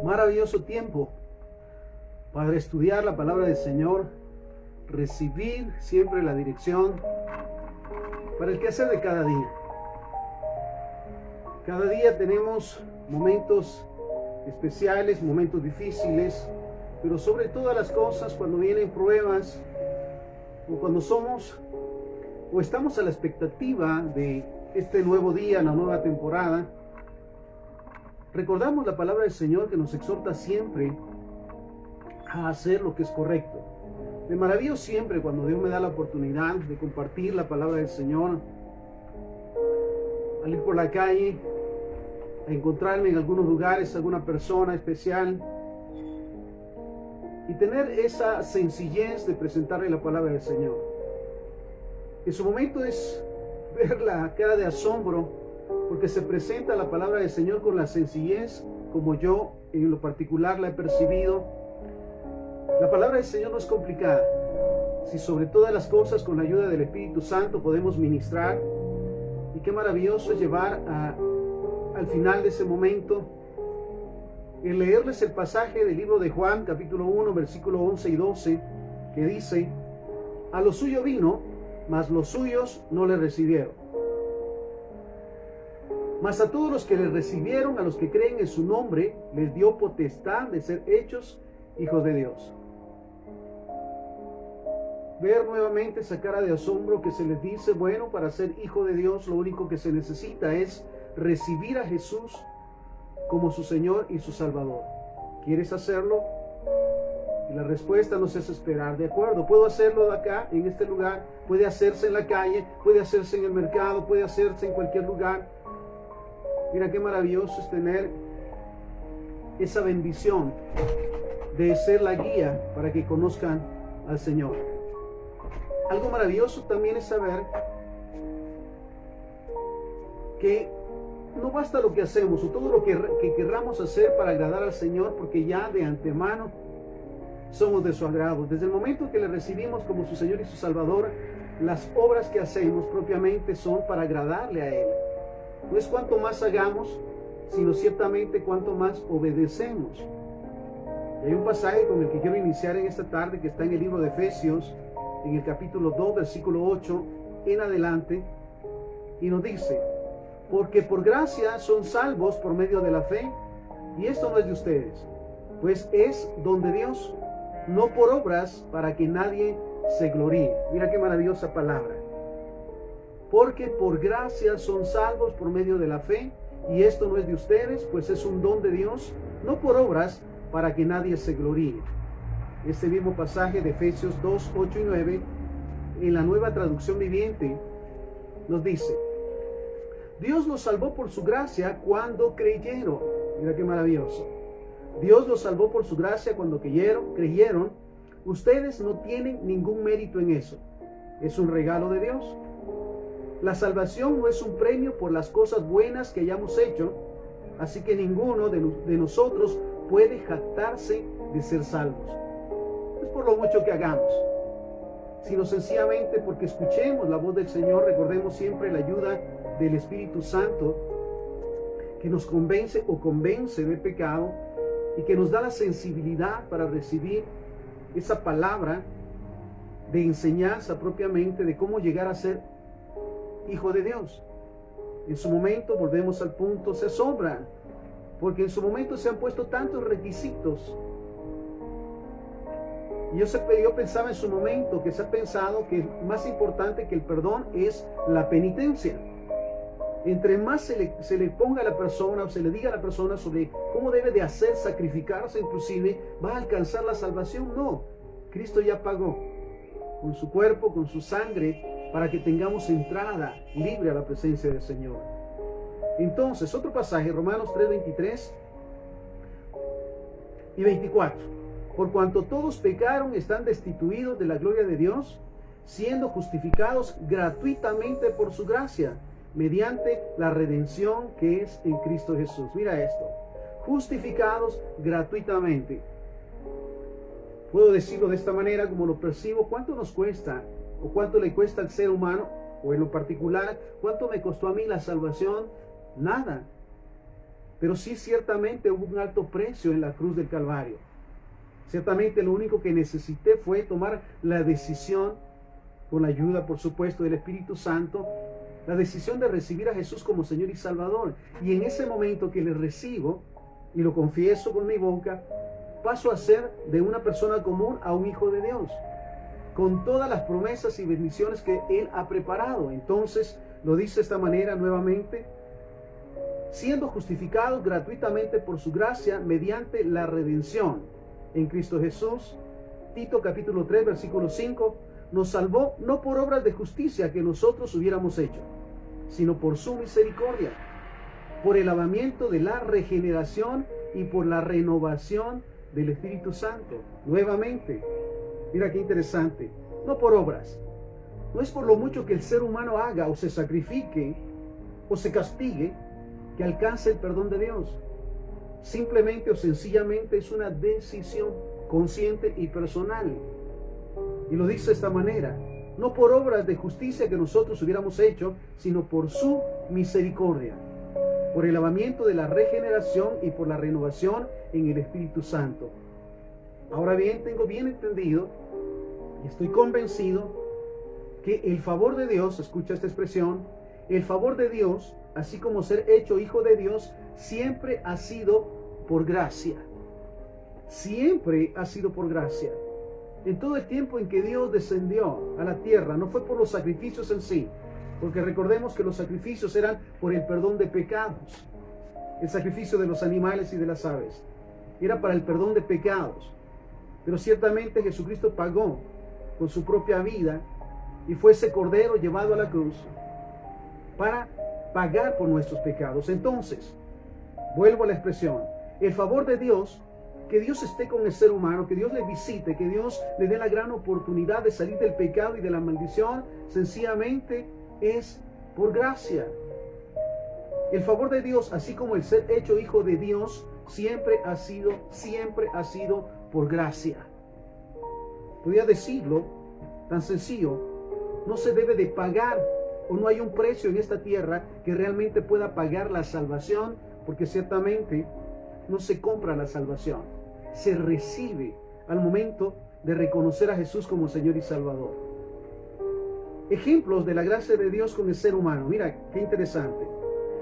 Maravilloso tiempo para estudiar la palabra del Señor, recibir siempre la dirección para el quehacer de cada día. Cada día tenemos momentos especiales, momentos difíciles, pero sobre todas las cosas, cuando vienen pruebas o cuando estamos a la expectativa de este nuevo día, la nueva temporada, recordamos la palabra del Señor que nos exhorta siempre a hacer lo que es correcto. Me maravillo siempre cuando Dios me da la oportunidad de compartir la palabra del Señor, al ir por la calle, a encontrarme en algunos lugares, alguna persona especial, y tener esa sencillez de presentarle la palabra del Señor. En su momento es ver la cara de asombro, porque se presenta la palabra del Señor con la sencillez, como yo en lo particular la he percibido. La palabra del Señor no es complicada. Si sobre todas las cosas, con la ayuda del Espíritu Santo, podemos ministrar, y qué maravilloso es llevar al final de ese momento el leerles el pasaje del libro de Juan, capítulo 1, versículo 11 y 12, que dice: a lo suyo vino, mas los suyos no le recibieron. Mas a todos los que le recibieron, a los que creen en su nombre, les dio potestad de ser hechos hijos de Dios. Ver nuevamente esa cara de asombro que se les dice, bueno, para ser hijo de Dios lo único que se necesita es recibir a Jesús como su Señor y su Salvador. ¿Quieres hacerlo? Y la respuesta nos hace esperar. De acuerdo, puedo hacerlo de acá, en este lugar, puede hacerse en la calle, puede hacerse en el mercado, puede hacerse en cualquier lugar. Mira qué maravilloso es tener esa bendición de ser la guía para que conozcan al Señor. Algo maravilloso también es saber que no basta lo que hacemos o todo lo que querramos hacer para agradar al Señor, porque ya de antemano somos de su agrado. Desde el momento que le recibimos como su Señor y su Salvador, las obras que hacemos propiamente son para agradarle a Él. No es cuanto más hagamos, sino ciertamente cuanto más obedecemos. Y hay un pasaje con el que quiero iniciar en esta tarde, que está en el libro de Efesios, en el capítulo 2, versículo 8 en adelante, y nos dice: porque por gracia son salvos por medio de la fe, y esto no es de ustedes, pues es don de Dios, no por obras, para que nadie se gloríe. Mira qué maravillosa palabra. Porque por gracia son salvos por medio de la fe, y esto no es de ustedes, pues es un don de Dios, no por obras, para que nadie se gloríe. Este mismo pasaje de Efesios 2, 8 y 9, en la Nueva Traducción Viviente, nos dice: Dios los salvó por su gracia cuando creyeron. Mira qué maravilloso. Dios los salvó por su gracia cuando creyeron. Ustedes no tienen ningún mérito en eso. Es un regalo de Dios. La salvación no es un premio por las cosas buenas que hayamos hecho, así que ninguno de nosotros puede jactarse de ser salvos. No es por lo mucho que hagamos, sino sencillamente porque escuchemos la voz del Señor. Recordemos siempre la ayuda del Espíritu Santo, que nos convence del pecado y que nos da la sensibilidad para recibir esa palabra de enseñanza propiamente de cómo llegar a ser hijo de Dios. En su momento, volvemos al punto, se asombran, porque en su momento se han puesto tantos requisitos. Y yo pensaba en su momento que se ha pensado que más importante que el perdón es la penitencia. Entre más se le ponga a la persona o se le diga a la persona sobre cómo debe de hacer, sacrificarse inclusive, va a alcanzar la salvación. No, Cristo ya pagó con su cuerpo, con su sangre, para que tengamos entrada libre a la presencia del Señor. Entonces, otro pasaje, Romanos 3, 23 y 24. Por cuanto todos pecaron, están destituidos de la gloria de Dios, siendo justificados gratuitamente por su gracia, mediante la redención que es en Cristo Jesús. Mira esto: justificados gratuitamente. Puedo decirlo de esta manera, como lo percibo. ¿Cuánto nos cuesta o cuánto le cuesta al ser humano, o en lo particular, cuánto me costó a mí la salvación? Nada. pero sí ciertamente hubo un alto precio en la cruz del Calvario. Ciertamente lo único que necesité fue tomar la decisión, con la ayuda por supuesto del Espíritu Santo, la decisión de recibir a Jesús como Señor y Salvador. Y en ese momento que le recibo y lo confieso con mi boca, paso a ser de una persona común a un hijo de Dios, con todas las promesas y bendiciones que Él ha preparado. Entonces lo dice de esta manera nuevamente: siendo justificados gratuitamente por su gracia mediante la redención en Cristo Jesús. Tito capítulo 3 versículo 5: nos salvó no por obras de justicia que nosotros hubiéramos hecho, sino por su misericordia, por el lavamiento de la regeneración y por la renovación del Espíritu Santo. Nuevamente, mira qué interesante, no por obras. No es por lo mucho que el ser humano haga o se sacrifique o se castigue que alcance el perdón de Dios. Simplemente o sencillamente es una decisión consciente y personal. Y lo dice de esta manera: no por obras de justicia que nosotros hubiéramos hecho, sino por su misericordia, por el lavamiento de la regeneración y por la renovación en el Espíritu Santo. Ahora bien, tengo bien entendido y estoy convencido que el favor de Dios, escucha esta expresión, el favor de Dios, así como ser hecho hijo de Dios, siempre ha sido por gracia. Siempre ha sido por gracia. En todo el tiempo en que Dios descendió a la tierra, no fue por los sacrificios en sí, porque recordemos que los sacrificios eran por el perdón de pecados. El sacrificio de los animales y de las aves era para el perdón de pecados. Pero ciertamente Jesucristo pagó con su propia vida y fue ese cordero llevado a la cruz para pagar por nuestros pecados. Entonces, vuelvo a la expresión: el favor de Dios, que Dios esté con el ser humano, que Dios le visite, que Dios le dé la gran oportunidad de salir del pecado y de la maldición, sencillamente es por gracia. El favor de Dios, así como el ser hecho hijo de Dios, siempre ha sido por gracia. Podría decirlo tan sencillo: no se debe de pagar, o no hay un precio en esta tierra que realmente pueda pagar la salvación, porque ciertamente no se compra la salvación, se recibe al momento de reconocer a Jesús como Señor y Salvador. Ejemplos de la gracia de Dios con el ser humano. Mira, qué interesante.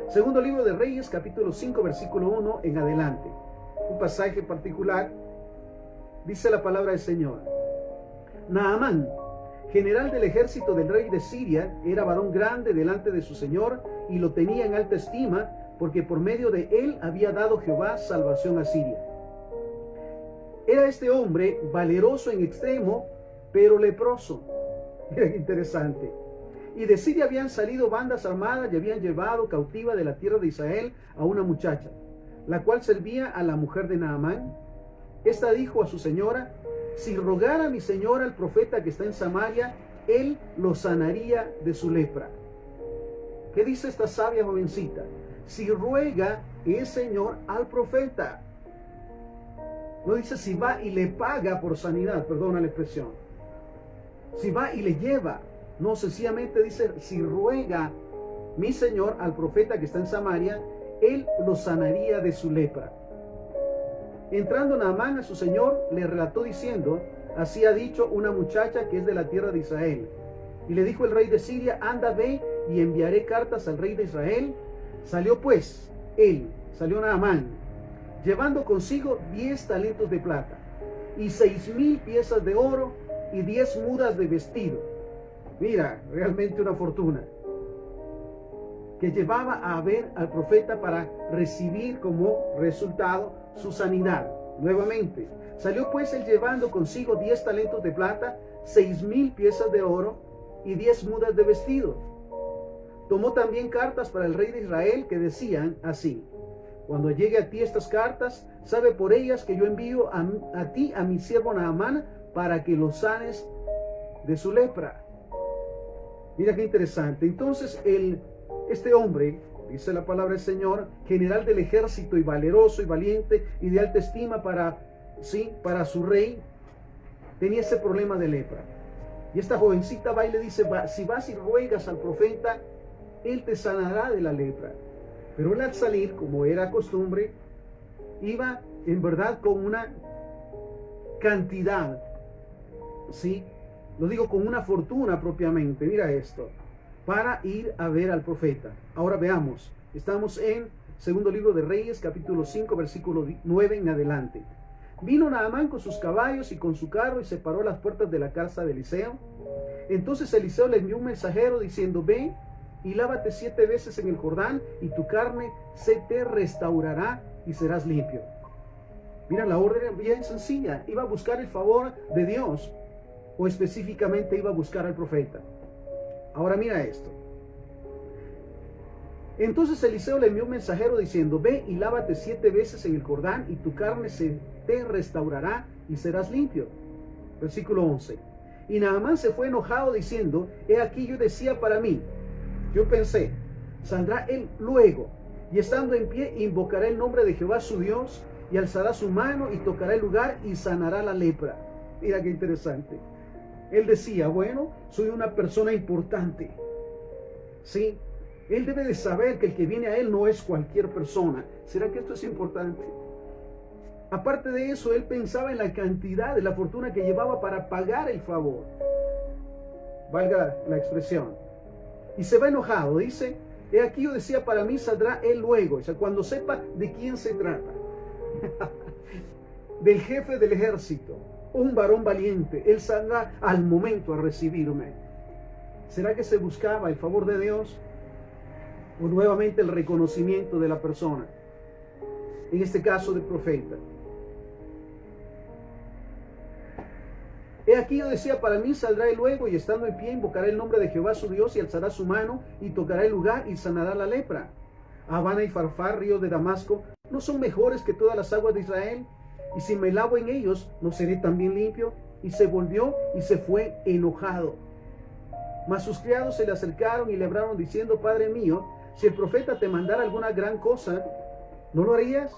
Segundo libro de Reyes, capítulo 5, versículo 1 en adelante. Un pasaje particular. Dice la palabra del Señor: Naamán, general del ejército del rey de Siria, era varón grande delante de su Señor y lo tenía en alta estima, porque por medio de él había dado Jehová salvación a Siria. Era este hombre valeroso en extremo, pero leproso. Mira qué interesante. Y de Siria habían salido bandas armadas y habían llevado cautiva de la tierra de Israel a una muchacha, la cual servía a la mujer de Naamán. Esta dijo a su señora: si rogara mi señora al profeta que está en Samaria, él lo sanaría de su lepra. ¿Qué dice esta sabia jovencita? Si ruega el Señor al profeta. No dice si va y le paga por sanidad, perdona la expresión. Si va y le lleva. No, sencillamente dice: si ruega mi Señor al profeta que está en Samaria, él lo sanaría de su lepra. Entrando Naamán a su señor, le relató diciendo: así ha dicho una muchacha que es de la tierra de Israel. Y le dijo el rey de Siria: anda, ve y enviaré cartas al rey de Israel. Salió pues salió Naamán, llevando consigo 10 talentos de plata y 6,000 piezas de oro y 10 mudas de vestido. Mira, realmente una fortuna que llevaba a ver al profeta para recibir como resultado su sanidad. Nuevamente, salió pues él llevando consigo 10 talentos de plata, 6,000 piezas de oro y 10 mudas de vestido. Tomó también cartas para el rey de Israel que decían así: cuando llegue a ti estas cartas, sabe por ellas que yo envío a ti a mi siervo Naamán para que lo sanes de su lepra. Mira qué interesante. Entonces este hombre, dice la palabra del Señor, general del ejército y valeroso y valiente y de alta estima para su rey, tenía ese problema de lepra. Y esta jovencita va y le dice: si vas y ruegas al profeta, él te sanará de la lepra. Pero él al salir, como era costumbre, iba en verdad con una cantidad, ¿sí? Lo digo con una fortuna propiamente, mira esto, para ir a ver al profeta. Ahora veamos, estamos en segundo libro de Reyes, capítulo 5, versículo 9 en adelante. Vino Naamán con sus caballos y con su carro y se paró a las puertas de la casa de Eliseo. Entonces Eliseo le envió un mensajero diciendo, ve y lávate 7 veces en el Jordán y tu carne se te restaurará y serás limpio. Mira, la orden era bien sencilla, iba a buscar el favor de Dios o específicamente iba a buscar al profeta. Ahora mira esto. Entonces Eliseo le envió un mensajero diciendo, ve y lávate 7 veces en el Jordán y tu carne se te restaurará y serás limpio. Versículo 11. Y Naamán se fue enojado diciendo, he aquí yo decía para mí, yo pensé, saldrá él luego y estando en pie invocará el nombre de Jehová su Dios y alzará su mano y tocará el lugar y sanará la lepra. Mira qué interesante. Él decía, bueno, soy una persona importante. Sí, él debe de saber que el que viene a él no es cualquier persona. ¿Será que esto es importante? Aparte de eso, él pensaba en la cantidad de la fortuna que llevaba para pagar el favor. Valga la expresión. Y se va enojado, dice, he aquí yo decía para mí saldrá él luego. O sea, cuando sepa de quién se trata. Del jefe del ejército, un varón valiente, él saldrá al momento a recibirme. ¿Será que se buscaba el favor de Dios? O nuevamente el reconocimiento de la persona, en este caso del profeta. He aquí yo decía, para mí saldrá él luego y estando en pie invocará el nombre de Jehová su Dios y alzará su mano y tocará el lugar y sanará la lepra. Habana y Farfar, ríos de Damasco, ¿no son mejores que todas las aguas de Israel? Y si me lavo en ellos, ¿no seré también limpio? Y se volvió y se fue enojado. Mas sus criados se le acercaron y le hablaron diciendo, Padre mío, si el profeta te mandara alguna gran cosa, ¿no lo harías?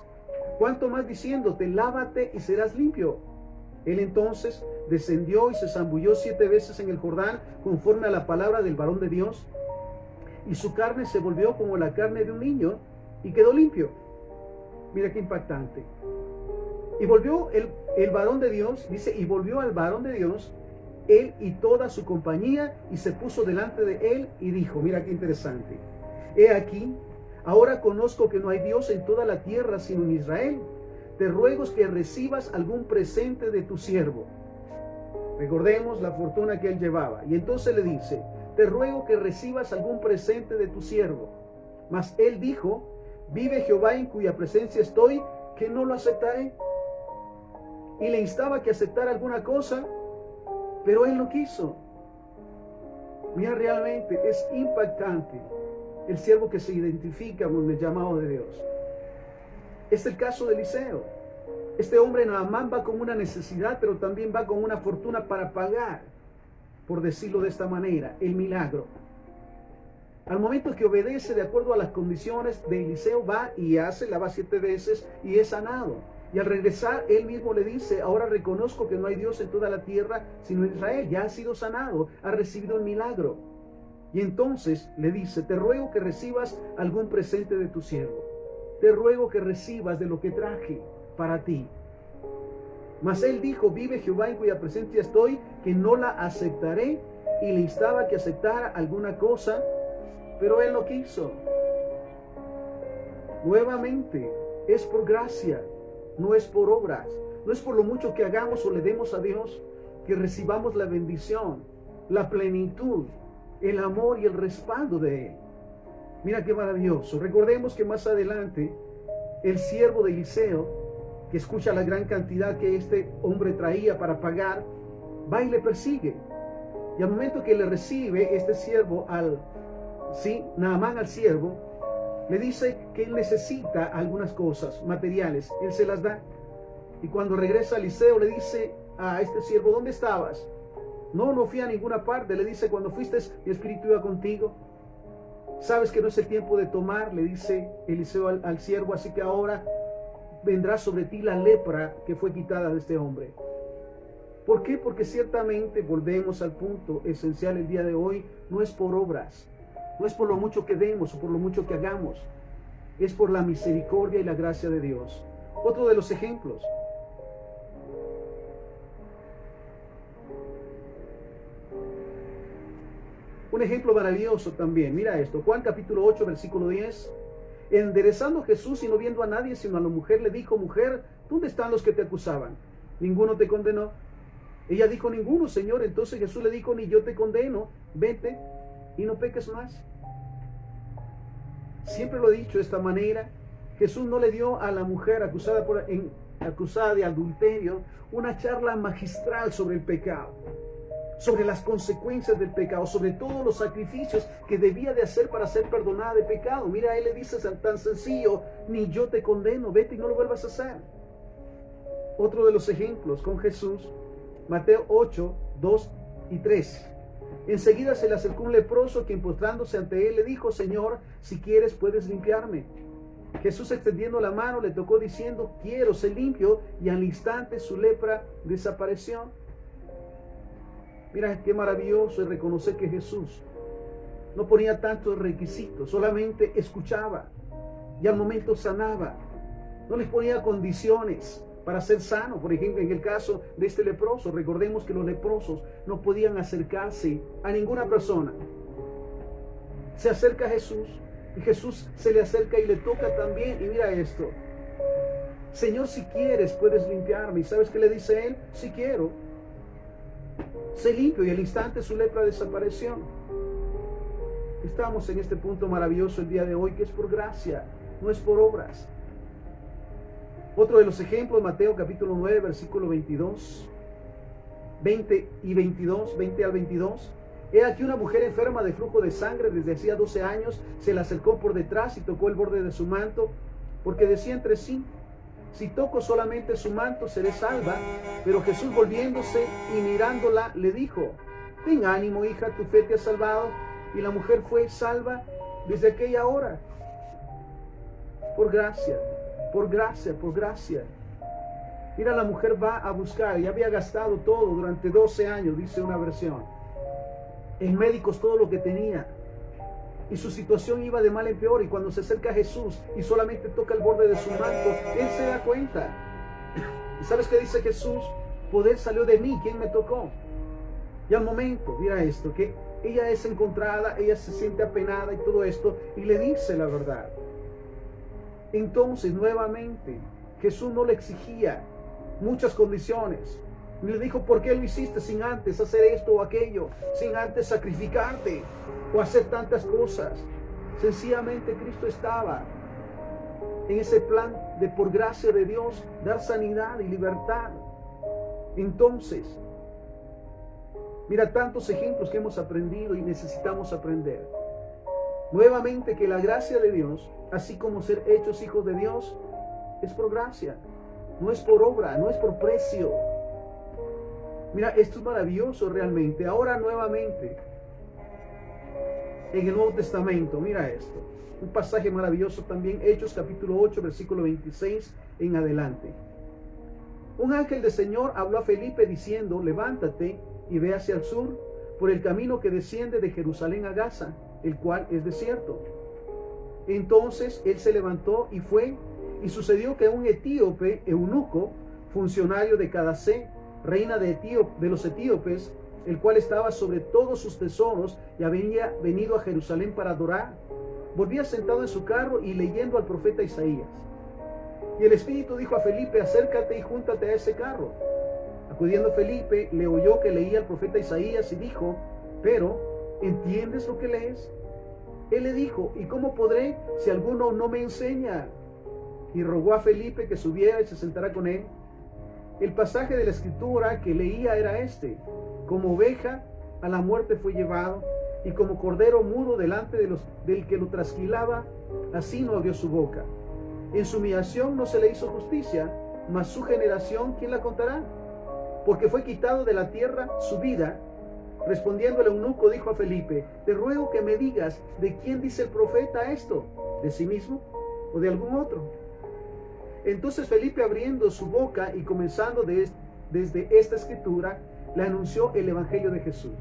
¿Cuánto más diciéndote, lávate y serás limpio? Él entonces descendió y se zambulló 7 veces en el Jordán, conforme a la palabra del varón de Dios, y su carne se volvió como la carne de un niño, y quedó limpio. Mira qué impactante. Y volvió el varón de Dios, dice, y volvió al varón de Dios, él y toda su compañía, y se puso delante de él, y dijo, mira qué interesante, he aquí, ahora conozco que no hay Dios en toda la tierra sino en Israel. Te ruego que recibas algún presente de tu siervo. Recordemos la fortuna que él llevaba. Y entonces le dice, te ruego que recibas algún presente de tu siervo. Mas él dijo, vive Jehová en cuya presencia estoy, que no lo aceptaré. Y le instaba que aceptara alguna cosa, pero él no quiso. Mira, realmente es impactante el siervo que se identifica con el llamado de Dios. Es el caso de Eliseo. Este hombre Naamán va con una necesidad, pero también va con una fortuna para pagar, por decirlo de esta manera, el milagro. Al momento que obedece de acuerdo a las condiciones de Eliseo, va y hace, lava 7 veces y es sanado. Y al regresar, él mismo le dice, ahora reconozco que no hay Dios en toda la tierra, sino en Israel. Ya ha sido sanado, ha recibido el milagro. Y entonces le dice, te ruego que recibas algún presente de tu siervo. Te ruego que recibas de lo que traje para ti. Mas él dijo, vive Jehová en cuya presencia estoy, que no la aceptaré. Y le instaba que aceptara alguna cosa, pero él no quiso. Nuevamente, es por gracia, no es por obras. No es por lo mucho que hagamos o le demos a Dios que recibamos la bendición, la plenitud, el amor y el respaldo de Él. Mira qué maravilloso. Recordemos que más adelante el siervo de Eliseo, que escucha la gran cantidad que este hombre traía para pagar, va y le persigue. Y al momento que le recibe este siervo Naamán al siervo, le dice que él necesita algunas cosas materiales. Él se las da. Y cuando regresa Eliseo le dice a este siervo, ¿dónde estabas? No fui a ninguna parte. Le dice, cuando fuiste, mi espíritu iba contigo. Sabes que no es el tiempo de tomar, le dice Eliseo al siervo, así que ahora vendrá sobre ti la lepra que fue quitada de este hombre. ¿Por qué? Porque ciertamente, volvemos al punto esencial el día de hoy, no es por obras, no es por lo mucho que demos o por lo mucho que hagamos, es por la misericordia y la gracia de Dios. Otro de los ejemplos. Un ejemplo maravilloso también. Mira esto. Juan capítulo 8, versículo 10. Enderezando Jesús y no viendo a nadie sino a la mujer, le dijo: mujer, ¿dónde están los que te acusaban? ¿Ninguno te condenó? Ella dijo: ninguno, Señor. Entonces Jesús le dijo: ni yo te condeno, vete y no peques más. Siempre lo he dicho de esta manera. Jesús no le dio a la mujer acusada de adulterio una charla magistral sobre el pecado, sobre las consecuencias del pecado, sobre todos los sacrificios que debía de hacer para ser perdonada de pecado. Mira, él le dice tan sencillo: ni yo te condeno, vete y no lo vuelvas a hacer. Otro de los ejemplos con Jesús, Mateo 8, 2 y 3. Enseguida se le acercó un leproso, quien postrándose ante él le dijo: Señor, si quieres puedes limpiarme. Jesús, extendiendo la mano, le tocó diciendo: quiero, sé limpio, y al instante su lepra desapareció. Mira qué maravilloso es reconocer que Jesús no ponía tantos requisitos, solamente escuchaba y al momento sanaba. No les ponía condiciones para ser sano. Por ejemplo, en el caso de este leproso, recordemos que los leprosos no podían acercarse a ninguna persona. Se acerca a Jesús y Jesús se le acerca y le toca también. Y mira esto: Señor, si quieres puedes limpiarme. ¿Y sabes qué le dice él? Sí quiero. Sé limpio, y al instante su lepra desapareció. Estamos en este punto maravilloso el día de hoy, que es por gracia, no es por obras. Otro de los ejemplos, Mateo capítulo 9, versículo 22, 20 y 22, 20 al 22. He aquí una mujer enferma de flujo de sangre desde hacía 12 años, se le acercó por detrás y tocó el borde de su manto, porque decía entre sí: si toco solamente su manto, seré salva. Pero Jesús, volviéndose y mirándola, le dijo: ten ánimo, hija, tu fe te ha salvado. Y la mujer fue salva desde aquella hora. Por gracia, por gracia, por gracia. Mira, la mujer va a buscar, y había gastado todo durante 12 años, dice una versión, en médicos, todo lo que tenía. Y su situación iba de mal en peor, y cuando se acerca a Jesús y solamente toca el borde de su manto, él se da cuenta. ¿Y sabes qué dice Jesús? Poder salió de mí, ¿quién me tocó? Y al momento, mira esto, que ella es encontrada, ella se siente apenada y todo esto, y le dice la verdad. Entonces, nuevamente, Jesús no le exigía muchas condiciones. Le dijo: ¿por qué lo hiciste sin antes hacer esto o aquello? Sin antes sacrificarte o hacer tantas cosas. Sencillamente Cristo estaba en ese plan de, por gracia de Dios, dar sanidad y libertad. Entonces, mira tantos ejemplos que hemos aprendido y necesitamos aprender. Nuevamente, que la gracia de Dios, así como ser hechos hijos de Dios, es por gracia, no es por obra, no es por precio. Mira, esto es maravilloso realmente. Ahora nuevamente, en el Nuevo Testamento, mira esto. Un pasaje maravilloso también, Hechos capítulo 8, versículo 26 en adelante. Un ángel del Señor habló a Felipe diciendo: levántate y ve hacia el sur, por el camino que desciende de Jerusalén a Gaza, el cual es desierto. Entonces él se levantó y fue, y sucedió que un etíope, eunuco, funcionario de Candace, reina de los etíopes, el cual estaba sobre todos sus tesoros y había venido a Jerusalén para adorar, volvía sentado en su carro y leyendo al profeta Isaías. Y el Espíritu dijo a Felipe: acércate y júntate a ese carro. Acudiendo Felipe, le oyó que leía al profeta Isaías y dijo: pero, ¿entiendes lo que lees? Él le dijo: ¿y cómo podré si alguno no me enseña? Y rogó a Felipe que subiera y se sentara con él. El pasaje de la escritura que leía era este: como oveja a la muerte fue llevado, y como cordero mudo delante del que lo trasquilaba, así no abrió su boca. En su humillación no se le hizo justicia, mas su generación, ¿quién la contará? Porque fue quitado de la tierra su vida. Respondiendo el eunuco, dijo a Felipe: te ruego que me digas, ¿de quién dice el profeta esto? ¿De sí mismo o de algún otro? Entonces Felipe, abriendo su boca y comenzando desde esta escritura, le anunció el evangelio de Jesús.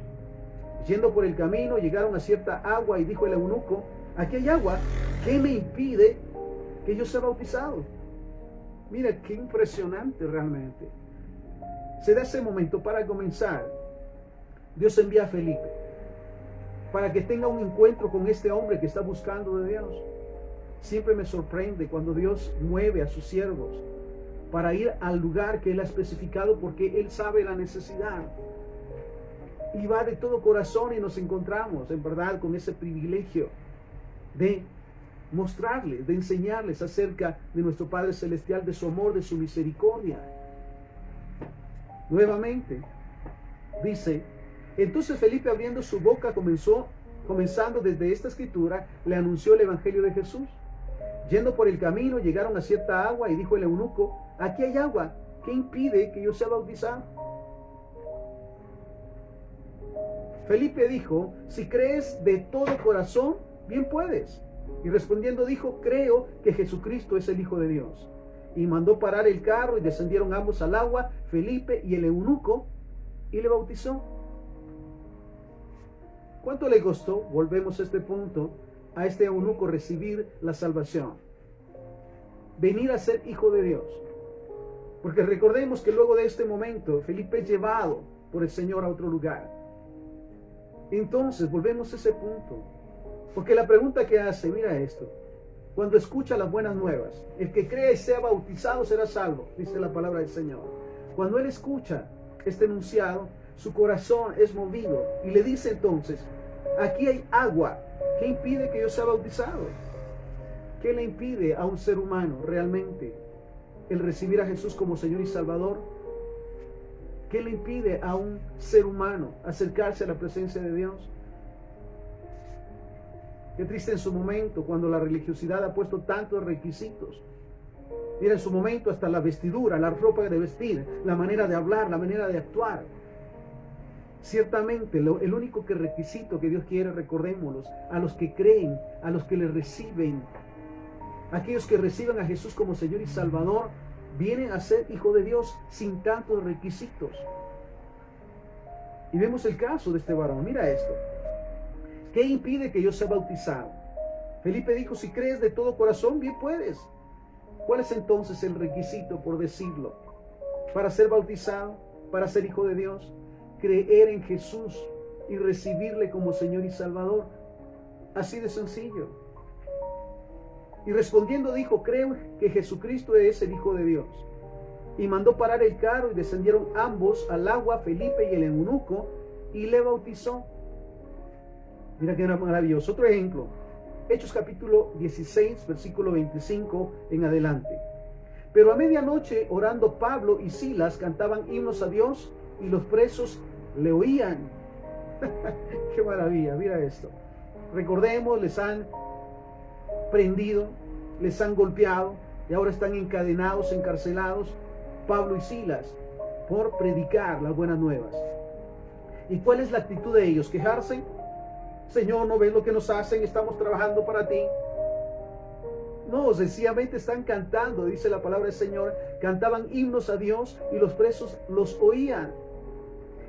Yendo por el camino, llegaron a cierta agua, y dijo el eunuco: aquí hay agua, ¿qué me impide que yo sea bautizado. Mira qué impresionante realmente. Se da ese momento para comenzar. Dios envía a Felipe para que tenga un encuentro con este hombre que está buscando de Dios. Siempre me sorprende cuando Dios mueve a sus siervos para ir al lugar que Él ha especificado, porque Él sabe la necesidad. Y va de todo corazón, y nos encontramos en verdad con ese privilegio de mostrarles, de enseñarles acerca de nuestro Padre Celestial, de su amor, de su misericordia. Nuevamente, dice: entonces Felipe, abriendo su boca, comenzando desde esta escritura, le anunció el evangelio de Jesús. Yendo por el camino, llegaron a cierta agua, y dijo el eunuco: aquí hay agua, ¿qué impide que yo sea bautizado? Felipe dijo: si crees de todo corazón, bien puedes. Y respondiendo dijo: creo que Jesucristo es el Hijo de Dios. Y mandó parar el carro, y descendieron ambos al agua, Felipe y el eunuco, y le bautizó. ¿Cuánto le costó? Volvemos a este punto, a este eunuco recibir la salvación, venir a ser hijo de Dios. Porque recordemos que luego de este momento, Felipe es llevado por el Señor a otro lugar. Entonces, volvemos a ese punto. Porque la pregunta que hace, mira esto: cuando escucha las buenas nuevas, el que cree y sea bautizado será salvo, dice la palabra del Señor. Cuando él escucha este enunciado, su corazón es movido y le dice entonces: aquí hay agua, ¿qué impide que yo sea bautizado? ¿Qué le impide a un ser humano realmente el recibir a Jesús como Señor y Salvador? ¿Qué le impide a un ser humano acercarse a la presencia de Dios? Qué triste en su momento, cuando la religiosidad ha puesto tantos requisitos. Mira, en su momento hasta la vestidura, la ropa de vestir, la manera de hablar, la manera de actuar. Ciertamente, el único requisito que Dios quiere, recordémoslo, a los que creen, a los que le reciben, aquellos que reciban a Jesús como Señor y Salvador, vienen a ser hijo de Dios sin tantos requisitos. Y vemos el caso de este varón. Mira esto: ¿qué impide que yo sea bautizado? Felipe dijo: si crees de todo corazón, bien puedes. ¿Cuál es entonces el requisito, por decirlo, para ser bautizado, para ser hijo de Dios? Creer en Jesús y recibirle como Señor y Salvador. Así de sencillo. Y respondiendo dijo: creo que Jesucristo es el Hijo de Dios. Y mandó parar el carro, y descendieron ambos al agua, Felipe y el eunuco, y le bautizó. Mira qué maravilloso. Otro ejemplo: Hechos capítulo 16, versículo 25 en adelante. Pero a medianoche, orando, Pablo y Silas cantaban himnos a Dios, y los presos le oían. Qué maravilla, mira esto. Recordemos, les han prendido, les han golpeado, y ahora están encadenados, encarcelados, Pablo y Silas, por predicar las buenas nuevas. ¿Y cuál es la actitud de ellos? ¿Quejarse? Señor, ¿no ves lo que nos hacen? Estamos trabajando para ti. No, sencillamente están cantando, dice la palabra del Señor. Cantaban himnos a Dios, y los presos los oían.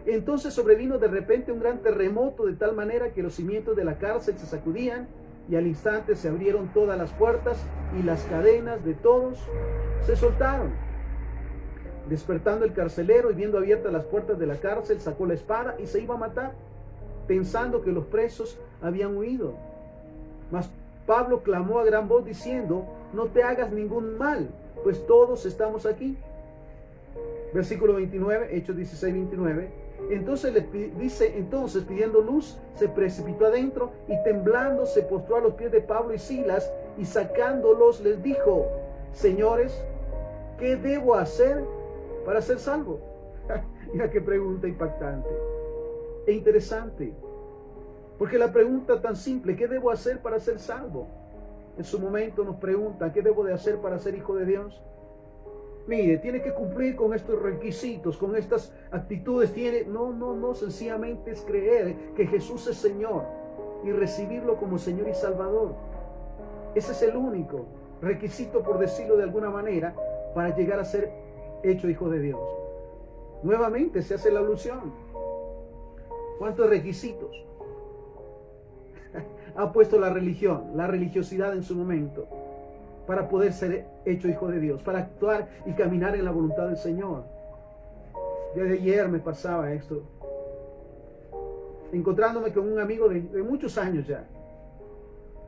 Entonces sobrevino de repente un gran terremoto, de tal manera que los cimientos de la cárcel se sacudían, y al instante se abrieron todas las puertas, y las cadenas de todos se soltaron. Despertando el carcelero y viendo abiertas las puertas de la cárcel, sacó la espada y se iba a matar, pensando que los presos habían huido. Mas Pablo clamó a gran voz diciendo: no te hagas ningún mal, pues todos estamos aquí. Versículo 29, Hechos 16, 29. Entonces entonces pidiendo luz, se precipitó adentro, y temblando se postró a los pies de Pablo y Silas, y sacándolos les dijo: señores, ¿qué debo hacer para ser salvo? Mira qué pregunta impactante e interesante, porque la pregunta tan simple: ¿qué debo hacer para ser salvo? En su momento nos preguntan: ¿qué debo de hacer para ser hijo de Dios? Mire, tiene que cumplir con estos requisitos, con estas actitudes. No, sencillamente es creer que Jesús es Señor y recibirlo como Señor y Salvador. Ese es el único requisito, por decirlo de alguna manera, para llegar a ser hecho hijo de Dios. Nuevamente se hace la alusión: ¿cuántos requisitos ha puesto la religión, la religiosidad en su momento? para poder ser hecho hijo de Dios, para actuar y caminar en la voluntad del Señor. Desde ayer me pasaba esto, encontrándome con un amigo de muchos años ya,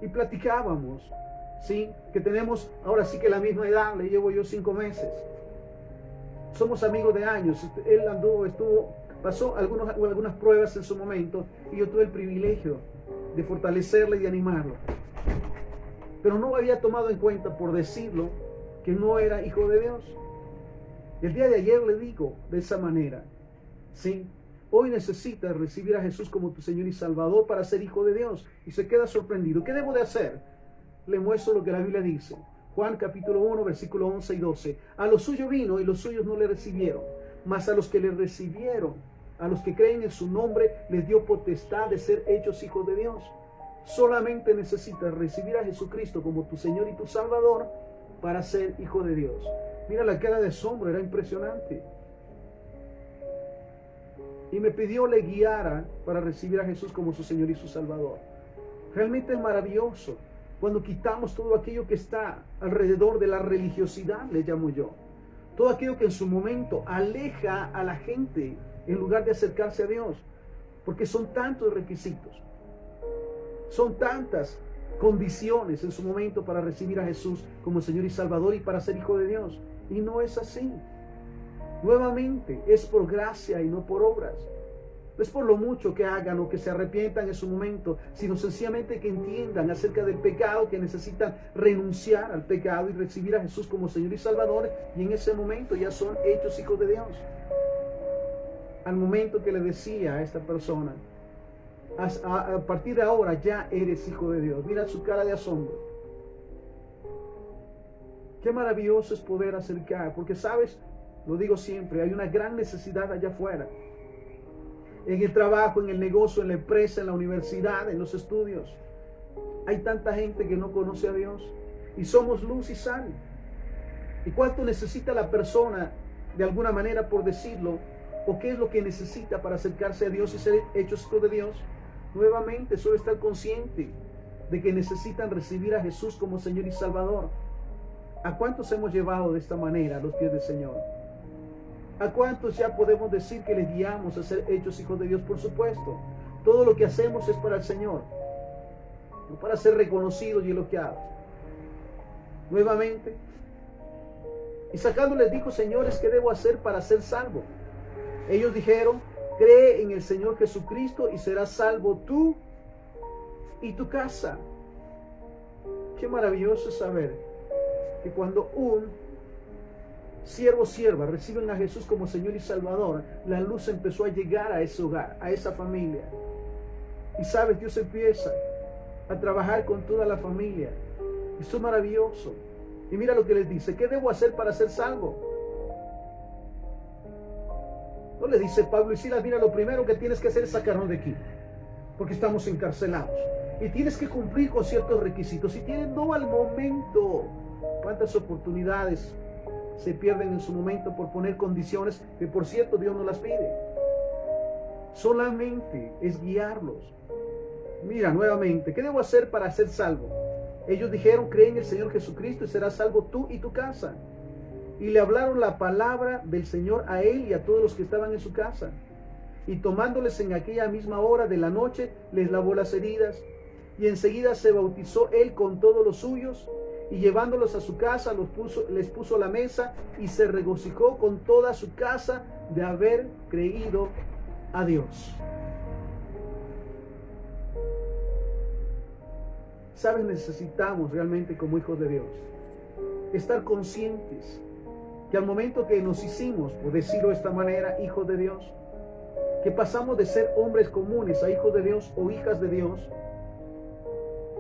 y platicábamos, ¿sí? Que tenemos ahora sí que la misma edad, le llevo yo 5 meses. Somos amigos de años. Él pasó algunas pruebas en su momento y yo tuve el privilegio de fortalecerle y de animarlo. Pero no había tomado en cuenta, por decirlo, que no era hijo de Dios. El día de ayer le digo de esa manera, ¿sí? Hoy necesitas recibir a Jesús como tu Señor y Salvador para ser hijo de Dios. Y se queda sorprendido. ¿Qué debo de hacer? Le muestro lo que la Biblia dice. Juan capítulo 1, versículo 11 y 12. A los suyos vino y los suyos no le recibieron. Mas a los que le recibieron, a los que creen en su nombre, les dio potestad de ser hechos hijos de Dios. Solamente necesitas recibir a Jesucristo como tu Señor y tu Salvador para ser hijo de Dios. Mira la cara de asombro, era impresionante. Y me pidió le guiara para recibir a Jesús como su Señor y su Salvador. Realmente es maravilloso cuando quitamos todo aquello que está alrededor de la religiosidad, le llamo yo. Todo aquello que en su momento aleja a la gente en lugar de acercarse a Dios. Porque son tantos requisitos, son tantas condiciones en su momento para recibir a Jesús como Señor y Salvador y para ser hijo de Dios. Y no es así. Nuevamente, es por gracia y no por obras. No es por lo mucho que hagan o que se arrepientan en su momento, sino sencillamente que entiendan acerca del pecado, que necesitan renunciar al pecado y recibir a Jesús como Señor y Salvador, y en ese momento ya son hechos hijos de Dios. Al momento que le decía a esta persona, a partir de ahora ya eres hijo de Dios, mira su cara de asombro. Qué maravilloso es poder acercar, porque sabes, lo digo siempre, hay una gran necesidad allá afuera. En el trabajo, en el negocio, en la empresa, en la universidad, en los estudios. Hay tanta gente que no conoce a Dios. Y somos luz y sal. ¿Y cuánto necesita la persona, de alguna manera por decirlo, o qué es lo que necesita para acercarse a Dios y ser hechos hijos de Dios? Nuevamente, solo estar consciente de que necesitan recibir a Jesús como Señor y Salvador. ¿A cuántos hemos llevado de esta manera a los pies del Señor? ¿A cuántos ya podemos decir que les guiamos a ser hechos hijos de Dios? Por supuesto, todo lo que hacemos es para el Señor, no para ser reconocidos y elogiados. Nuevamente, y sacando les dijo, señores, ¿qué debo hacer para ser salvo? Ellos dijeron, cree en el Señor Jesucristo y serás salvo tú y tu casa. Qué maravilloso es saber que cuando un siervo o sierva reciben a Jesús como Señor y Salvador, la luz empezó a llegar a ese hogar, a esa familia. Y sabes, Dios empieza a trabajar con toda la familia. Eso es maravilloso. Y mira lo que les dice, ¿qué debo hacer para ser salvo? No le dice Pablo y Silas, mira, lo primero que tienes que hacer es sacarnos de aquí, porque estamos encarcelados. Y tienes que cumplir con ciertos requisitos. Y tienen no al momento. ¿Cuántas oportunidades se pierden en su momento por poner condiciones que, por cierto, Dios no las pide? Solamente es guiarlos. Mira, nuevamente, ¿qué debo hacer para ser salvo? Ellos dijeron, cree en el Señor Jesucristo y serás salvo tú y tu casa. Y le hablaron la palabra del Señor a él y a todos los que estaban en su casa. Y tomándoles en aquella misma hora de la noche, les lavó las heridas. Y enseguida se bautizó él con todos los suyos. Y llevándolos a su casa, les puso la mesa y se regocijó con toda su casa de haber creído a Dios. ¿Sabes? Necesitamos realmente como hijos de Dios estar conscientes que al momento que nos hicimos, por decirlo de esta manera, hijos de Dios, que pasamos de ser hombres comunes a hijos de Dios o hijas de Dios,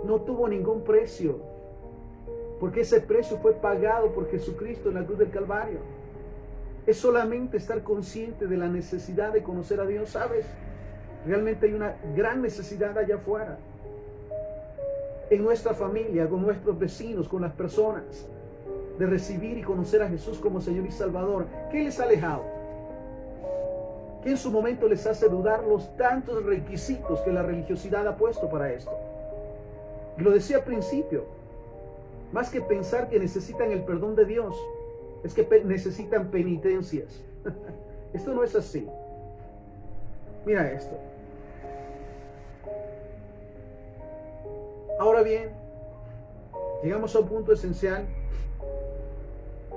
no tuvo ningún precio, porque ese precio fue pagado por Jesucristo en la cruz del Calvario. Es solamente estar consciente de la necesidad de conocer a Dios. ¿Sabes? Realmente hay una gran necesidad allá afuera, en nuestra familia, con nuestros vecinos, con las personas, de recibir y conocer a Jesús como Señor y Salvador. ¿Qué les ha alejado? ¿Qué en su momento les hace dudar los tantos requisitos que la religiosidad ha puesto para esto? Y lo decía al principio, Más que pensar que necesitan el perdón de Dios, es que necesitan penitencias. Esto no es así. Mira esto. Ahora bien, llegamos a un punto esencial.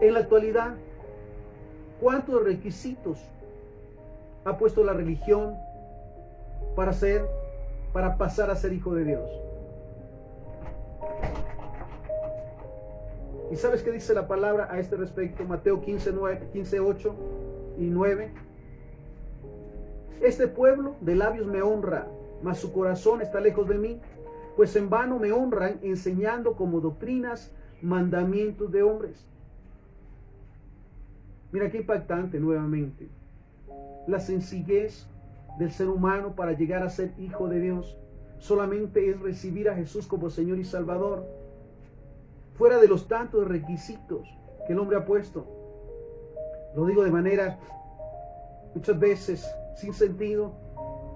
En la actualidad, ¿cuántos requisitos ha puesto la religión para pasar a ser hijo de Dios? ¿Y sabes qué dice la palabra a este respecto? Mateo 15, 8 y 9. Este pueblo de labios me honra, mas su corazón está lejos de mí, pues en vano me honran enseñando como doctrinas mandamientos de hombres. Mira qué impactante nuevamente. La sencillez del ser humano para llegar a ser hijo de Dios solamente es recibir a Jesús como Señor y Salvador. Fuera de los tantos requisitos que el hombre ha puesto. Lo digo de manera muchas veces sin sentido.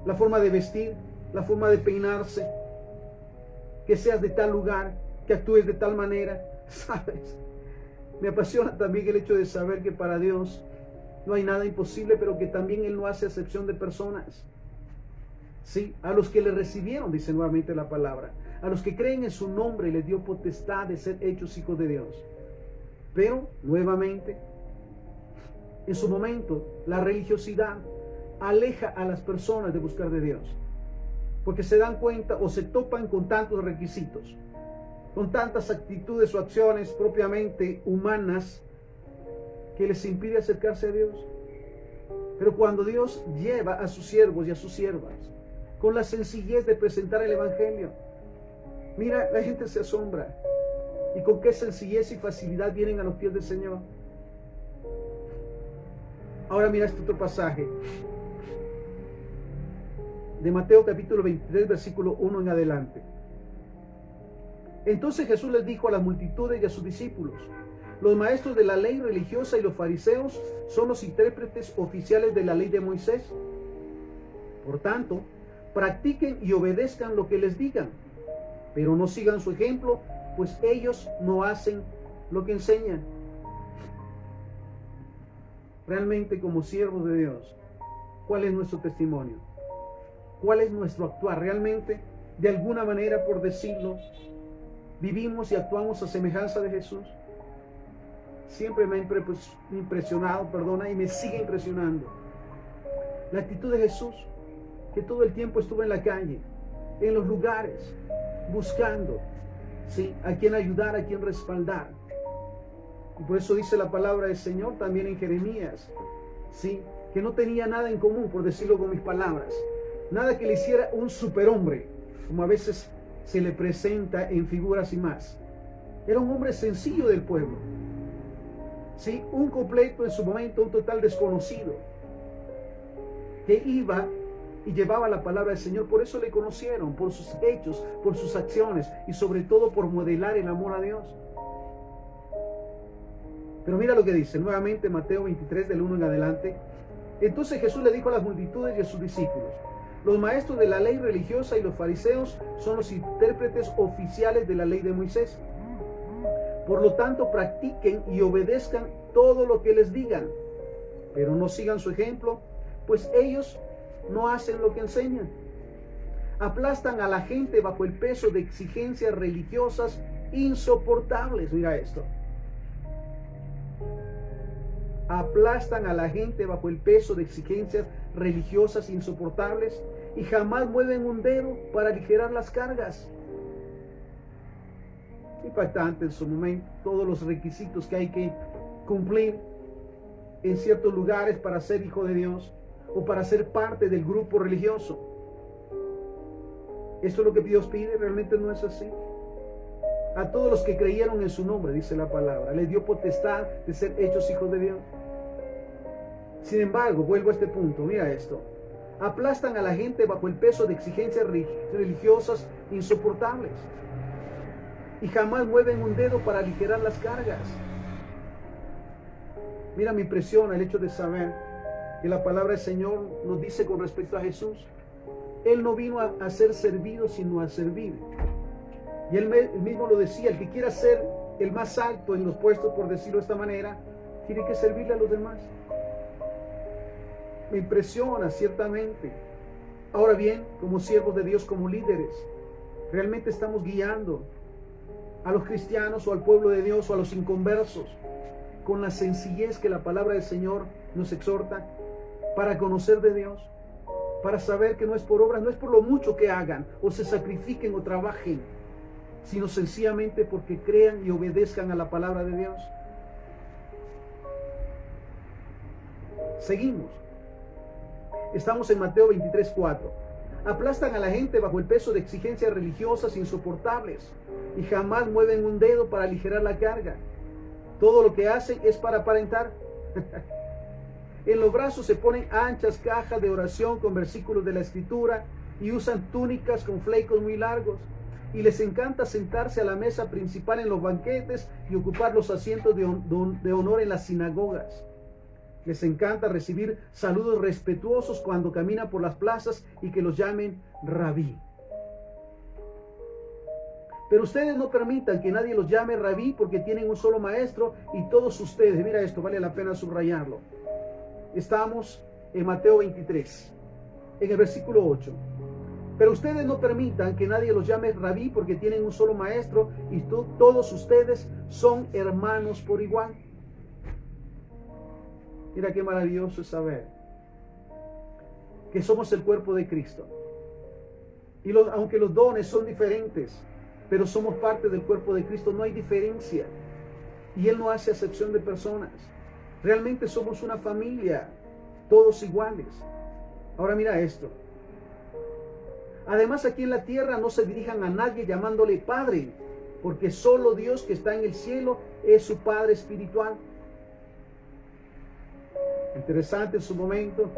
La forma de vestir, la forma de peinarse, que seas de tal lugar, que actúes de tal manera, ¿sabes? Me apasiona también el hecho de saber que para Dios no hay nada imposible, pero que también Él no hace excepción de personas. Sí, a los que le recibieron, dice nuevamente la palabra, a los que creen en su nombre les dio potestad de ser hechos hijos de Dios. Pero, nuevamente, en su momento, la religiosidad aleja a las personas de buscar de Dios, porque se dan cuenta o se topan con tantos requisitos, con tantas actitudes o acciones propiamente humanas que les impide acercarse a Dios. Pero cuando Dios lleva a sus siervos y a sus siervas con la sencillez de presentar el Evangelio, mira, la gente se asombra. Y con qué sencillez y facilidad vienen a los pies del Señor. Ahora mira este otro pasaje de Mateo capítulo 23, versículo 1 en adelante. Entonces Jesús les dijo a las multitudes y a sus discípulos: los maestros de la ley religiosa y los fariseos son los intérpretes oficiales de la ley de Moisés. Por tanto, practiquen y obedezcan lo que les digan, pero no sigan su ejemplo, pues ellos no hacen lo que enseñan. Realmente, como siervos de Dios, ¿cuál es nuestro testimonio? ¿Cuál es nuestro actuar? Realmente, de alguna manera, por decirlo, vivimos y actuamos a semejanza de Jesús. Siempre me ha impresionado, y me sigue impresionando la actitud de Jesús, que todo el tiempo estuvo en la calle, en los lugares, buscando, ¿sí?, a quien ayudar, a quien respaldar. Y por eso dice la palabra del Señor también en Jeremías, ¿sí?, que no tenía nada en común, por decirlo con mis palabras, nada que le hiciera un superhombre, como a veces se le presenta en figuras y más. Era un hombre sencillo del pueblo, ¿sí?, un completo en su momento, un total desconocido, que iba y llevaba la palabra del Señor. Por eso le conocieron, por sus hechos, por sus acciones y sobre todo por modelar el amor a Dios. Pero mira lo que dice nuevamente Mateo 23 del 1 en adelante. Entonces Jesús le dijo a las multitudes y a sus discípulos: los maestros de la ley religiosa y los fariseos son los intérpretes oficiales de la ley de Moisés. Por lo tanto, practiquen y obedezcan todo lo que les digan, pero no sigan su ejemplo, pues ellos no hacen lo que enseñan. Aplastan a la gente bajo el peso de exigencias religiosas insoportables. Mira esto. Aplastan a la gente bajo el peso de exigencias religiosas insoportables y jamás mueven un dedo para aligerar las cargas. Impactante en su momento todos los requisitos que hay que cumplir en ciertos lugares para ser hijo de Dios o para ser parte del grupo religioso. Esto es lo que Dios pide. Realmente no es así. A todos los que creyeron en su nombre, dice la palabra, les dio potestad de ser hechos hijos de Dios. Sin embargo, vuelvo a este punto, mira esto: aplastan a la gente bajo el peso de exigencias religiosas insoportables y jamás mueven un dedo para aligerar las cargas. Mira, me impresiona el hecho de saber que la palabra del Señor nos dice con respecto a Jesús: Él no vino a ser servido, sino a servir. Y él mismo lo decía: el que quiera ser el más alto en los puestos, por decirlo de esta manera, tiene que servirle a los demás. Me impresiona ciertamente. Ahora bien, como siervos de Dios, como líderes, realmente estamos guiando a los cristianos o al pueblo de Dios o a los inconversos con la sencillez que la palabra del Señor nos exhorta para conocer de Dios, para saber que no es por obras, no es por lo mucho que hagan o se sacrifiquen o trabajen, sino sencillamente porque crean y obedezcan a la palabra de Dios. Seguimos. Estamos en Mateo 23:4. Aplastan a la gente bajo el peso de exigencias religiosas insoportables y jamás mueven un dedo para aligerar la carga. Todo lo que hacen es para aparentar. En los brazos se ponen anchas cajas de oración con versículos de la Escritura y usan túnicas con flecos muy largos. Y les encanta sentarse a la mesa principal en los banquetes y ocupar los asientos de honor en las sinagogas. Les encanta recibir saludos respetuosos cuando caminan por las plazas y que los llamen rabí. Pero ustedes no permitan que nadie los llame rabí porque tienen un solo maestro y todos ustedes, mira esto, vale la pena subrayarlo. Estamos en Mateo 23, en el versículo 8. Pero ustedes no permitan que nadie los llame rabí porque tienen un solo maestro y todos ustedes son hermanos por igual. Mira qué maravilloso es saber que somos el cuerpo de Cristo. Y aunque los dones son diferentes, pero somos parte del cuerpo de Cristo, no hay diferencia. Y Él no hace acepción de personas. Realmente somos una familia, todos iguales. Ahora mira esto. Además, aquí en la tierra no se dirijan a nadie llamándole Padre, porque solo Dios que está en el cielo es su Padre espiritual. Interesante en su momento,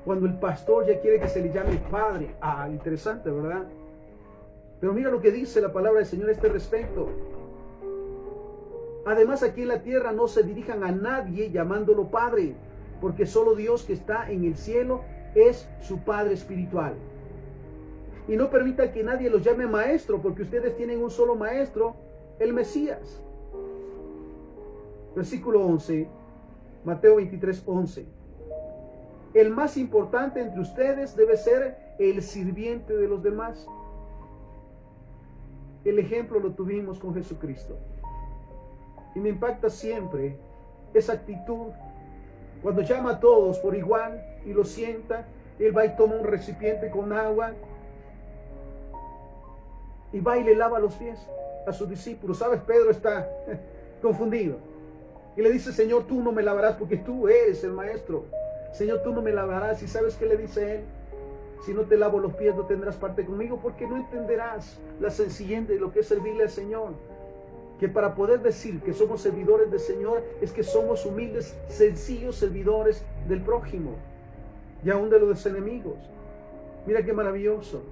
cuando el pastor ya quiere que se le llame Padre. Interesante, ¿verdad? Pero mira lo que dice la palabra del Señor a este respecto. Además, aquí en la tierra no se dirijan a nadie llamándolo Padre, porque solo Dios que está en el cielo es su Padre espiritual. Y no permita que nadie los llame maestro, porque ustedes tienen un solo maestro, el Mesías. Versículo 11, Mateo 23:11. El más importante entre ustedes debe ser el sirviente de los demás. El ejemplo lo tuvimos con Jesucristo. Y me impacta siempre esa actitud. Cuando llama a todos por igual y los sienta, Él va y toma un recipiente con agua y va y le lava los pies a sus discípulos. ¿Sabes? Pedro está confundido. Y le dice, Señor, tú no me lavarás porque tú eres el maestro. Señor, tú no me lavarás. ¿Y sabes qué le dice Él? Si no te lavo los pies no tendrás parte conmigo, porque no entenderás la sencillez de lo que es servirle al Señor. Que para poder decir que somos servidores del Señor es que somos humildes, sencillos servidores del prójimo y aún de los enemigos. Mira qué maravilloso.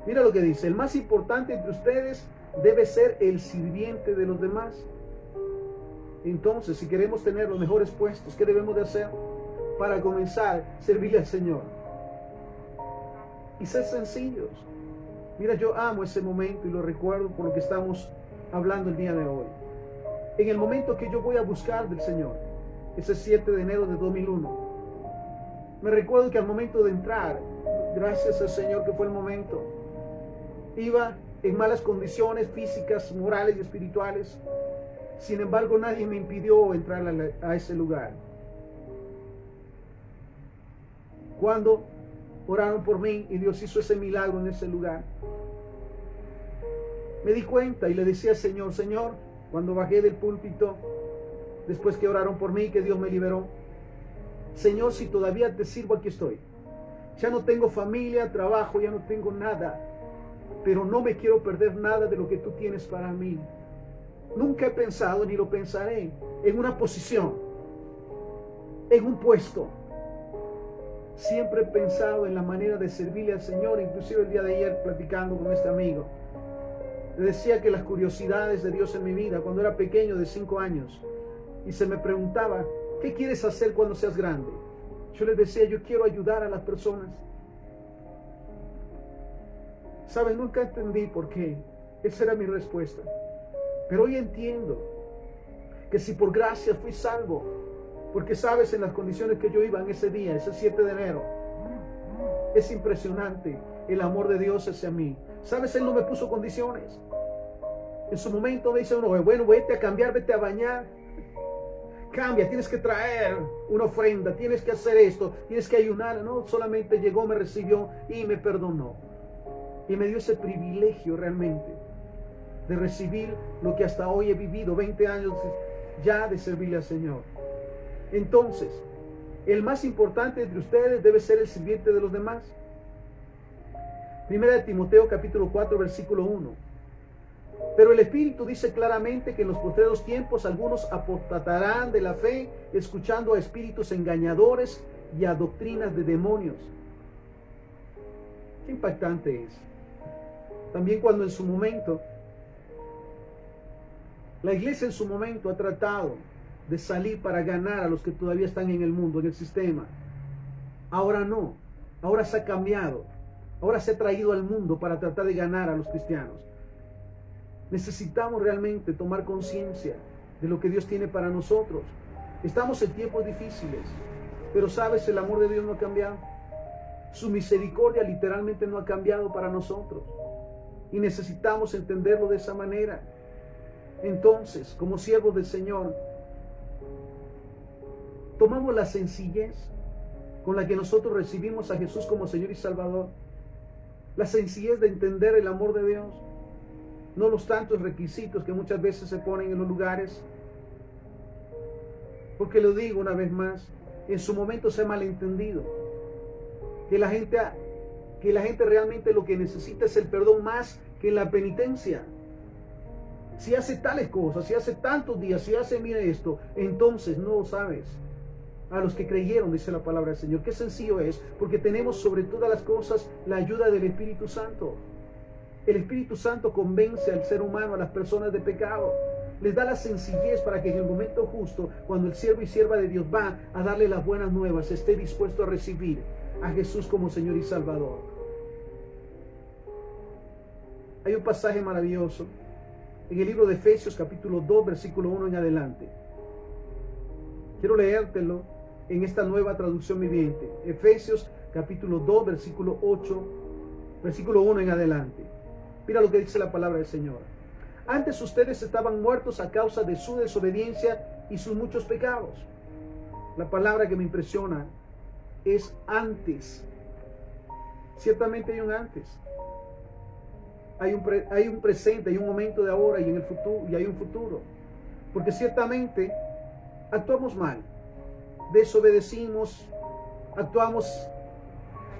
Mira lo que dice, el más importante entre ustedes debe ser el sirviente de los demás. Entonces, si queremos tener los mejores puestos, ¿qué debemos de hacer? Para comenzar a servirle al Señor. Y ser sencillos. Mira, yo amo ese momento y lo recuerdo por lo que estamos hablando el día de hoy. En el momento que yo voy a buscar del Señor, ese 7 de enero de 2001, me recuerdo que al momento de entrar, gracias al Señor que fue el momento, iba en malas condiciones físicas, morales y espirituales. Sin embargo, nadie me impidió entrar a ese lugar. Cuando oraron por mí y Dios hizo ese milagro en ese lugar, me di cuenta y le decía al Señor, Señor, cuando bajé del púlpito, después que oraron por mí, que Dios me liberó, Señor, si todavía te sirvo, aquí estoy. Ya no tengo familia, trabajo, ya no tengo nada, pero no me quiero perder nada de lo que tú tienes para mí. Nunca he pensado, ni lo pensaré, en una posición, en un puesto. Siempre he pensado en la manera de servirle al Señor. Inclusive el día de ayer, platicando con este amigo, le decía que las curiosidades de Dios en mi vida, cuando era pequeño de 5 años, y se me preguntaba, ¿qué quieres hacer cuando seas grande? Yo les decía, yo quiero ayudar a las personas. ¿Sabes? Nunca entendí por qué. Esa era mi respuesta. Pero hoy entiendo que si por gracia fui salvo, porque sabes en las condiciones que yo iba en ese día, ese 7 de enero, es impresionante el amor de Dios hacia mí. Sabes, Él no me puso condiciones. En su momento me dice uno, bueno, vete a cambiar, vete a bañar. Cambia, tienes que traer una ofrenda, tienes que hacer esto, tienes que ayunar. No, solamente llegó, me recibió y me perdonó. Y me dio ese privilegio realmente de recibir lo que hasta hoy he vivido, 20 años ya de servirle al Señor. Entonces, el más importante entre ustedes debe ser el sirviente de los demás. Primera de Timoteo capítulo 4 versículo 1. Pero el Espíritu dice claramente que en los postreros tiempos algunos apostatarán de la fe, escuchando a espíritus engañadores y a doctrinas de demonios. Qué impactante es. También cuando en su momento, la iglesia en su momento ha tratado de salir para ganar a los que todavía están en el mundo, en el sistema. Ahora no, ahora se ha cambiado, ahora se ha traído al mundo para tratar de ganar a los cristianos. Necesitamos realmente tomar conciencia de lo que Dios tiene para nosotros. Estamos en tiempos difíciles, pero sabes, el amor de Dios no ha cambiado. Su misericordia literalmente no ha cambiado para nosotros. Y necesitamos entenderlo de esa manera. Entonces, como siervos del Señor, tomamos la sencillez con la que nosotros recibimos a Jesús como Señor y Salvador. La sencillez de entender el amor de Dios. No los tantos requisitos que muchas veces se ponen en los lugares. Porque lo digo una vez más, en su momento se ha malentendido. Que la gente realmente lo que necesita es el perdón más que la penitencia. Si hace tales cosas, si hace tantos días, si hace, mire esto, entonces no sabes. A los que creyeron, dice la palabra del Señor. Qué sencillo es, porque tenemos sobre todas las cosas la ayuda del Espíritu Santo. El Espíritu Santo convence al ser humano, a las personas de pecado. Les da la sencillez para que en el momento justo, cuando el siervo y sierva de Dios va a darle las buenas nuevas, esté dispuesto a recibir a Jesús como Señor y Salvador. Hay un pasaje maravilloso en el libro de Efesios capítulo 2 versículo 1 en adelante. Quiero leértelo en esta nueva traducción viviente. Efesios capítulo 2 versículo 8, versículo 1 en adelante. Mira lo que dice la palabra del Señor. Antes ustedes estaban muertos a causa de su desobediencia y sus muchos pecados. La palabra que me impresiona es antes. Ciertamente hay un antes. Hay un presente, hay un momento de ahora y en el futuro, y hay un futuro. Porque ciertamente actuamos mal, desobedecimos, actuamos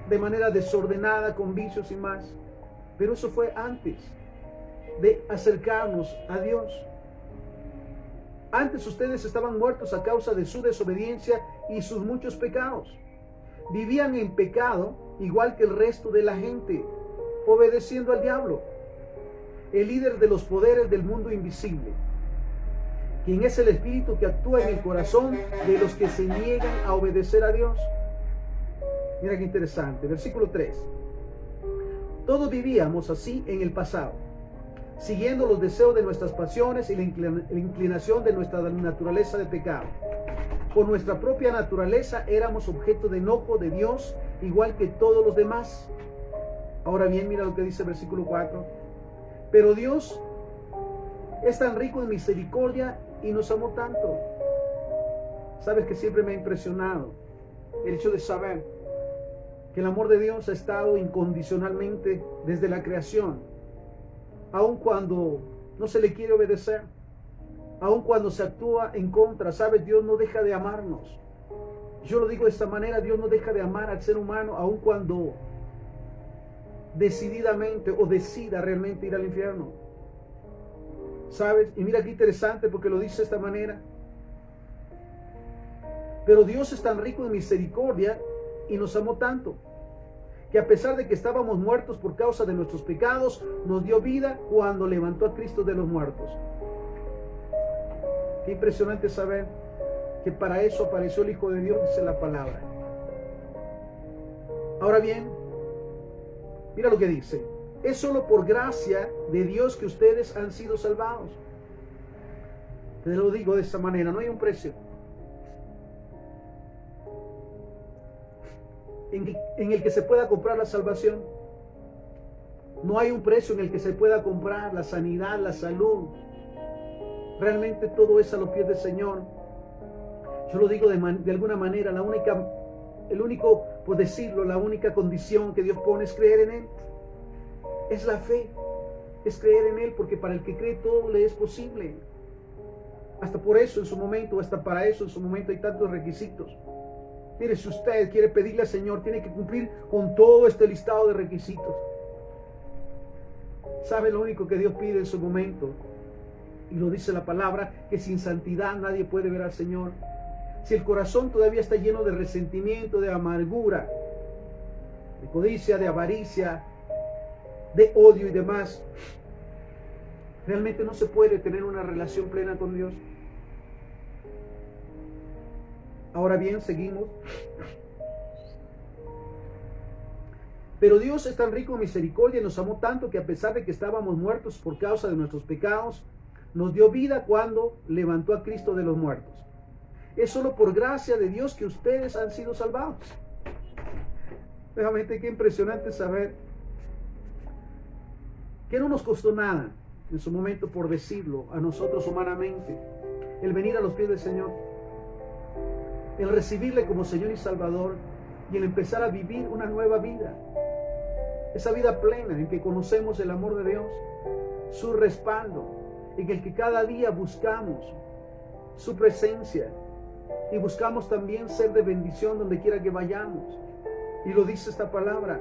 de manera desordenada, con vicios y más. Pero eso fue antes de acercarnos a Dios. Antes ustedes estaban muertos a causa de su desobediencia y sus muchos pecados. Vivían en pecado igual que el resto de la gente, obedeciendo al diablo, el líder de los poderes del mundo invisible, quien es el espíritu que actúa en el corazón de los que se niegan a obedecer a Dios. Mira qué interesante, versículo 3. Todos vivíamos así en el pasado, siguiendo los deseos de nuestras pasiones y la inclinación de nuestra naturaleza de pecado. Por nuestra propia naturaleza éramos objeto de enojo de Dios, igual que todos los demás. Ahora bien, mira lo que dice el versículo 4. Pero Dios es tan rico en misericordia y nos amó tanto. Sabes que siempre me ha impresionado el hecho de saber que el amor de Dios ha estado incondicionalmente desde la creación, aun cuando no se le quiere obedecer, aun cuando se actúa en contra. Sabes, Dios no deja de amarnos. Yo lo digo de esta manera, Dios no deja de amar al ser humano, aun cuando decididamente o decida realmente ir al infierno. ¿Sabes? Y mira qué interesante, porque lo dice de esta manera. Pero Dios es tan rico en misericordia y nos amó tanto, que a pesar de que estábamos muertos por causa de nuestros pecados, nos dio vida cuando levantó a Cristo de los muertos. Qué impresionante saber que para eso apareció el Hijo de Dios, dice la palabra. Ahora bien, mira lo que dice. Es solo por gracia de Dios que ustedes han sido salvados. Te lo digo de esta manera, no hay un precio en el que se pueda comprar la salvación. No hay un precio en el que se pueda comprar la sanidad, la salud. Realmente todo es a los pies del Señor. Yo lo digo de alguna manera, la única condición que Dios pone es creer en Él. Es la fe, es creer en Él, porque para el que cree todo le es posible. Hasta por eso en su momento, hasta para eso en su momento hay tantos requisitos. Mire, si usted quiere pedirle al Señor, tiene que cumplir con todo este listado de requisitos. ¿Sabe lo único que Dios pide en su momento? Y lo dice la palabra, que sin santidad nadie puede ver al Señor. Si el corazón todavía está lleno de resentimiento, de amargura, de codicia, de avaricia, de odio y demás, realmente no se puede tener una relación plena con Dios. Ahora bien, seguimos. Pero Dios es tan rico en misericordia y nos amó tanto que a pesar de que estábamos muertos por causa de nuestros pecados, nos dio vida cuando levantó a Cristo de los muertos. Es solo por gracia de Dios que ustedes han sido salvados. Realmente qué impresionante saber que no nos costó nada en su momento, por decirlo, a nosotros humanamente, el venir a los pies del Señor, el recibirle como Señor y Salvador y el empezar a vivir una nueva vida. Esa vida plena en que conocemos el amor de Dios, su respaldo, en el que cada día buscamos su presencia y buscamos también ser de bendición donde quiera que vayamos. Y lo dice esta palabra,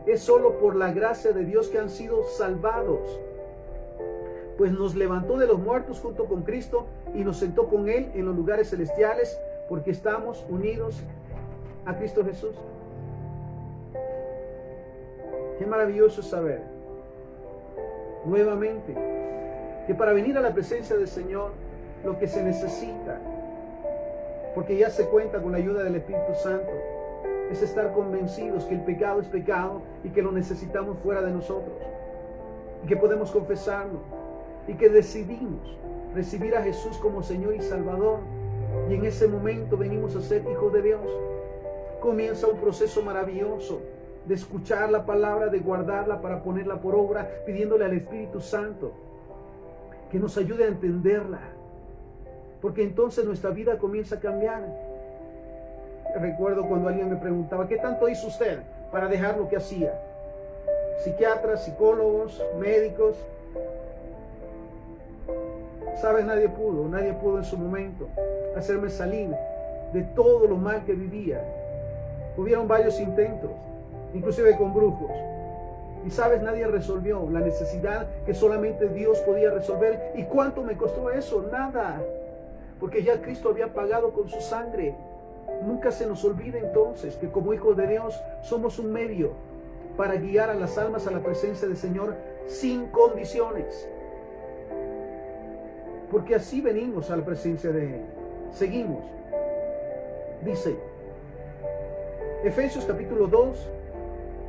es solo por la gracia de Dios que han sido salvados, pues nos levantó de los muertos junto con Cristo y nos sentó con Él en los lugares celestiales, porque estamos unidos a Cristo Jesús. Qué maravilloso saber nuevamente que para venir a la presencia del Señor, lo que se necesita, porque ya se cuenta con la ayuda del Espíritu Santo, es estar convencidos que el pecado es pecado y que lo necesitamos fuera de nosotros, y que podemos confesarlo, y que decidimos recibir a Jesús como Señor y Salvador, y en ese momento venimos a ser hijos de Dios. Comienza un proceso maravilloso de escuchar la palabra, de guardarla para ponerla por obra, pidiéndole al Espíritu Santo que nos ayude a entenderla, porque entonces nuestra vida comienza a cambiar. Recuerdo cuando alguien me preguntaba, ¿qué tanto hizo usted para dejar lo que hacía? Psiquiatras, psicólogos, médicos. ¿Sabes? Nadie pudo en su momento hacerme salir de todo lo mal que vivía. Hubieron varios intentos, inclusive con brujos. Y sabes, nadie resolvió la necesidad que solamente Dios podía resolver. ¿Y cuánto me costó eso? Nada. Porque ya Cristo había pagado con su sangre. Nunca se nos olvide entonces que como hijos de Dios somos un medio para guiar a las almas a la presencia del Señor sin condiciones. Porque así venimos a la presencia de Él. Seguimos. Dice Efesios capítulo 2,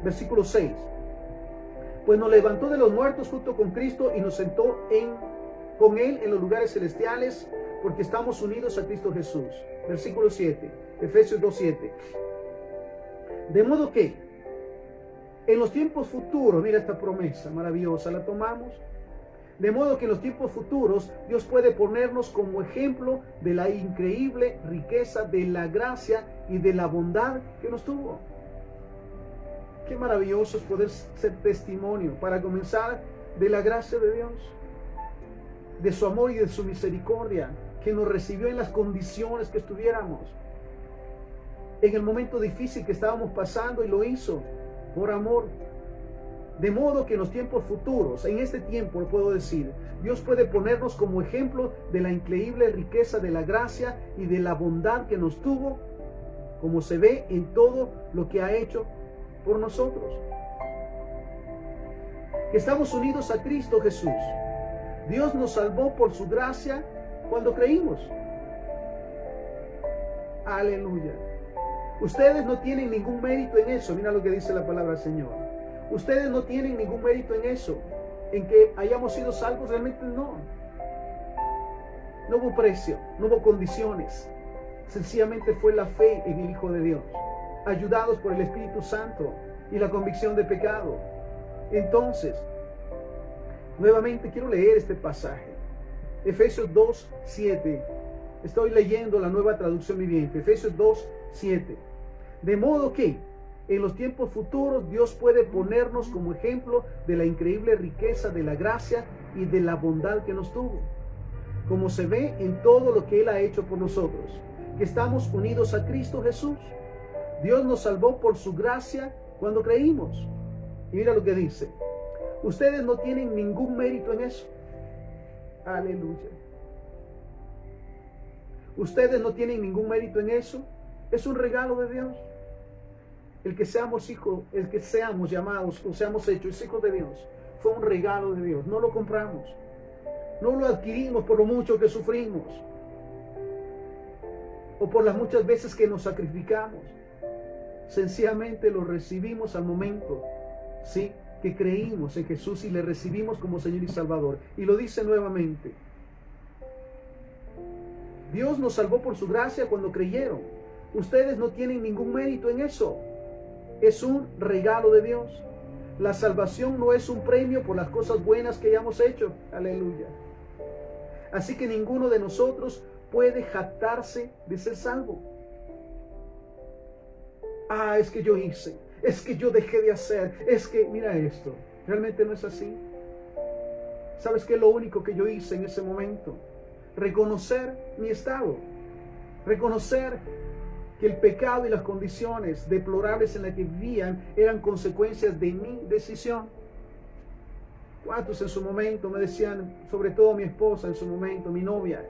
versículo 6. Pues nos levantó de los muertos junto con Cristo y nos sentó con Él en los lugares celestiales, porque estamos unidos a Cristo Jesús. Versículo 7, Efesios 2, 7. De modo que en los tiempos futuros, mira esta promesa maravillosa, la tomamos. De modo que en los tiempos futuros Dios puede ponernos como ejemplo de la increíble riqueza de la gracia y de la bondad que nos tuvo. Qué maravilloso es poder ser testimonio, para comenzar, de la gracia de Dios, de su amor y de su misericordia, que nos recibió en las condiciones que estuviéramos, en el momento difícil que estábamos pasando, y lo hizo por amor. De modo que en los tiempos futuros, en este tiempo lo puedo decir, Dios puede ponernos como ejemplo de la increíble riqueza de la gracia y de la bondad que nos tuvo, como se ve en todo lo que ha hecho por nosotros. Que estamos unidos a Cristo Jesús. Dios nos salvó por su gracia cuando creímos. Aleluya. Ustedes no tienen ningún mérito en eso. Mira lo que dice la palabra del Señor. Ustedes no tienen ningún mérito en eso, en que hayamos sido salvos, realmente no. No hubo precio, no hubo condiciones. Sencillamente fue la fe en el Hijo de Dios, ayudados por el Espíritu Santo y la convicción de pecado. Entonces, nuevamente quiero leer este pasaje. Efesios 2:7. Estoy leyendo la Nueva Traducción Viviente. Efesios 2:7. De modo que en los tiempos futuros Dios puede ponernos como ejemplo de la increíble riqueza de la gracia y de la bondad que nos tuvo, como se ve en todo lo que Él ha hecho por nosotros, que estamos unidos a Cristo Jesús. Dios nos salvó por su gracia cuando creímos. Y mira lo que dice. Ustedes no tienen ningún mérito en eso. Aleluya. Ustedes no tienen ningún mérito en eso. Es un regalo de Dios. El que seamos hijos, el que seamos llamados o seamos hechos hijos de Dios, fue un regalo de Dios. No lo compramos. No lo adquirimos por lo mucho que sufrimos o por las muchas veces que nos sacrificamos. Sencillamente lo recibimos al momento, ¿sí?, que creímos en Jesús y le recibimos como Señor y Salvador. Y lo dice nuevamente. Dios nos salvó por su gracia cuando creyeron. Ustedes no tienen ningún mérito en eso. Es un regalo de Dios. La salvación no es un premio por las cosas buenas que hayamos hecho. Aleluya. Así que ninguno de nosotros puede jactarse de ser salvo. Ah, es que yo hice, es que yo dejé de hacer, es que, mira esto, realmente no es así. ¿Sabes qué es lo único que yo hice en ese momento? Reconocer mi estado, reconocer que el pecado y las condiciones deplorables en las que vivían eran consecuencias de mi decisión. ¿Cuántos en su momento me decían, sobre todo mi esposa en su momento, mi novia,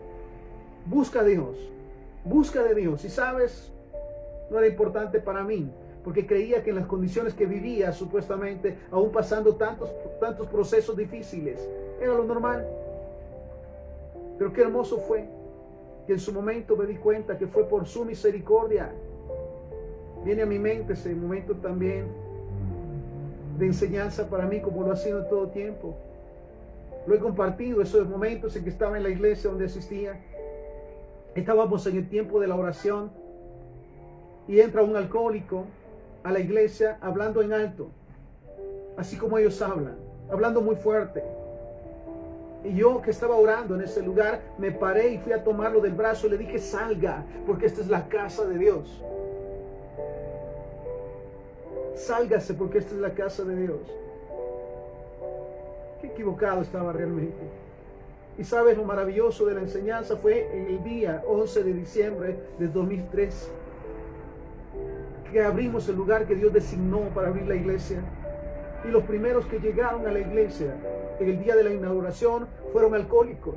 busca a Dios, busca de Dios? Y sabes, no era importante para mí, porque creía que en las condiciones que vivía, supuestamente, aún pasando tantos procesos difíciles, era lo normal. Pero qué hermoso fue que en su momento me di cuenta que fue por su misericordia. Viene a mi mente ese momento también de enseñanza para mí, como lo ha sido en todo tiempo. Lo he compartido, esos momentos en que estaba en la iglesia donde asistía. Estábamos en el tiempo de la oración y entra un alcohólico a la iglesia hablando en alto, así como ellos hablan, hablando muy fuerte. Y yo, que estaba orando en ese lugar, me paré y fui a tomarlo del brazo y le dije, salga, porque esta es la casa de Dios. Sálgase, porque esta es la casa de Dios. Qué equivocado estaba realmente. Y sabes, lo maravilloso de la enseñanza fue en el día 11 de diciembre de 2003, que abrimos el lugar que Dios designó para abrir la iglesia. Y los primeros que llegaron a la iglesia en el día de la inauguración fueron alcohólicos.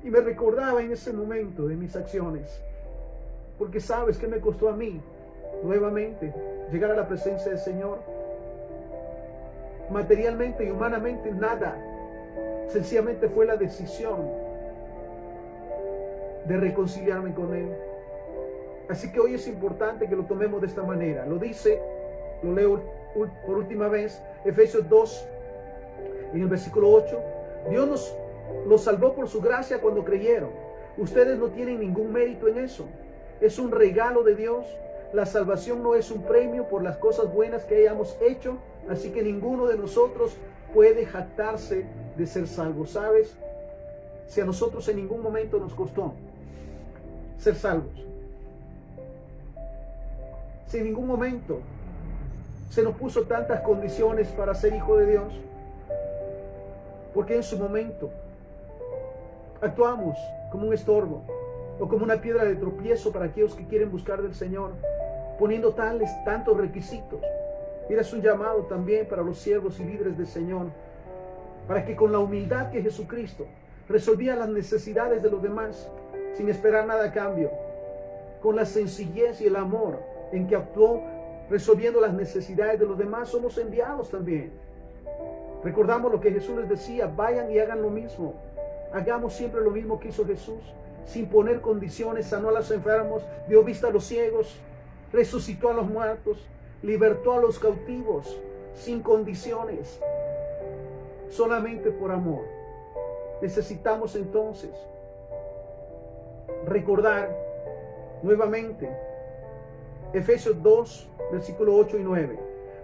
Y me recordaba en ese momento de mis acciones, porque sabes que me costó a mí nuevamente llegar a la presencia del Señor. Materialmente y humanamente nada, sencillamente fue la decisión de reconciliarme con Él. Así que hoy es importante que lo tomemos de esta manera. Lo dice, lo leo por última vez, Efesios 2, en el versículo 8. Dios los salvó por su gracia cuando creyeron. Ustedes no tienen ningún mérito en eso. Es un regalo de Dios. La salvación no es un premio por las cosas buenas que hayamos hecho. Así que ninguno de nosotros puede jactarse de ser salvo. ¿Sabes? Si a nosotros en ningún momento nos costó ser salvos, si en ningún momento se nos puso tantas condiciones para ser hijo de Dios, porque en su momento actuamos como un estorbo o como una piedra de tropiezo para aquellos que quieren buscar del Señor, poniendo tantos requisitos. Mira, es un llamado también para los siervos y líderes del Señor, para que con la humildad que Jesucristo resolvía las necesidades de los demás, sin esperar nada a cambio, con la sencillez y el amor en que actuó resolviendo las necesidades de los demás, somos enviados también. Recordamos lo que Jesús les decía: vayan y hagan lo mismo. Hagamos siempre lo mismo que hizo Jesús, sin poner condiciones. Sanó a los enfermos, dio vista a los ciegos, resucitó a los muertos, libertó a los cautivos, sin condiciones, solamente por amor. Necesitamos entonces recordar nuevamente Efesios 2, versículo 8 y 9.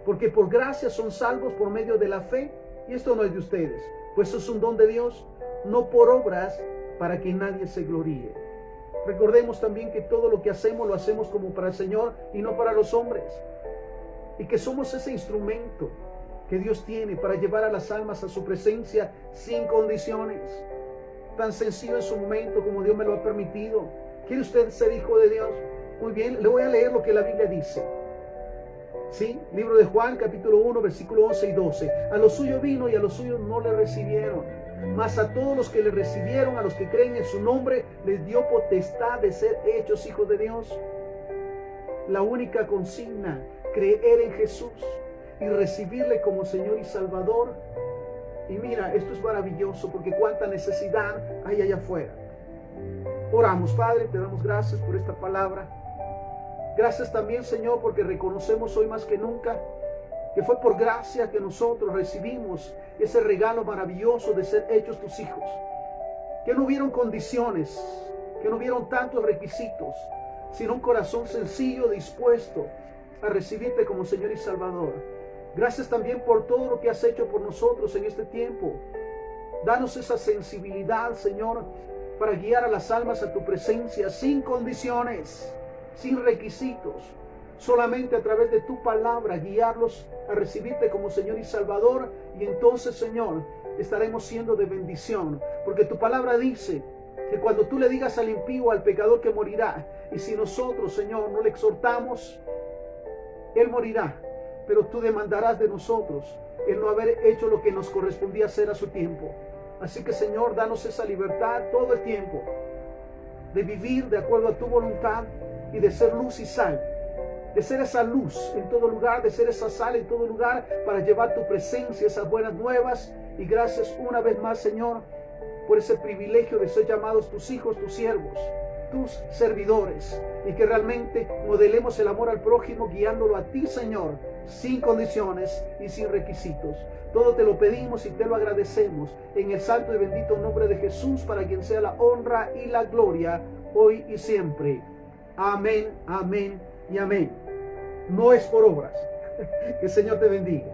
Porque por gracia son salvos por medio de la fe, y esto no es de ustedes, pues eso es un don de Dios, no por obras, para que nadie se gloríe. Recordemos también que todo lo que hacemos lo hacemos como para el Señor y no para los hombres, y que somos ese instrumento que Dios tiene para llevar a las almas a su presencia sin condiciones. Tan sencillo en su momento como Dios me lo ha permitido. ¿Quiere usted ser hijo de Dios? Muy bien, le voy a leer lo que la Biblia dice. Sí, libro de Juan, capítulo 1, versículo 11 y 12. A los suyos vino y a los suyos no le recibieron. Mas a todos los que le recibieron, a los que creen en su nombre, les dio potestad de ser hechos hijos de Dios. La única consigna, creer en Jesús y recibirle como Señor y Salvador. Y mira, esto es maravilloso porque cuánta necesidad hay allá afuera. Oramos, Padre, te damos gracias por esta palabra. Gracias también, Señor, porque reconocemos hoy más que nunca que fue por gracia que nosotros recibimos ese regalo maravilloso de ser hechos tus hijos. Que no hubieron condiciones, que no hubieron tantos requisitos, sino un corazón sencillo dispuesto a recibirte como Señor y Salvador. Gracias también por todo lo que has hecho por nosotros en este tiempo. Danos esa sensibilidad, Señor, para guiar a las almas a tu presencia sin condiciones, sin requisitos, solamente a través de tu palabra, guiarlos a recibirte como Señor y Salvador. Y entonces, Señor, estaremos siendo de bendición, porque tu palabra dice que cuando tú le digas al impío, al pecador, que morirá, y si nosotros, Señor, no le exhortamos, él morirá, pero tú demandarás de nosotros el no haber hecho lo que nos correspondía hacer a su tiempo. Así que, Señor, danos esa libertad todo el tiempo de vivir de acuerdo a tu voluntad y de ser luz y sal, de ser esa luz en todo lugar, de ser esa sal en todo lugar, para llevar tu presencia, esas buenas nuevas. Y gracias una vez más, Señor, por ese privilegio de ser llamados tus hijos, tus siervos, tus servidores, y que realmente modelemos el amor al prójimo guiándolo a ti, Señor, sin condiciones y sin requisitos. Todo te lo pedimos y te lo agradecemos en el santo y bendito nombre de Jesús, para quien sea la honra y la gloria hoy y siempre. Amén, amén y amén. No es por obras. Que el Señor te bendiga.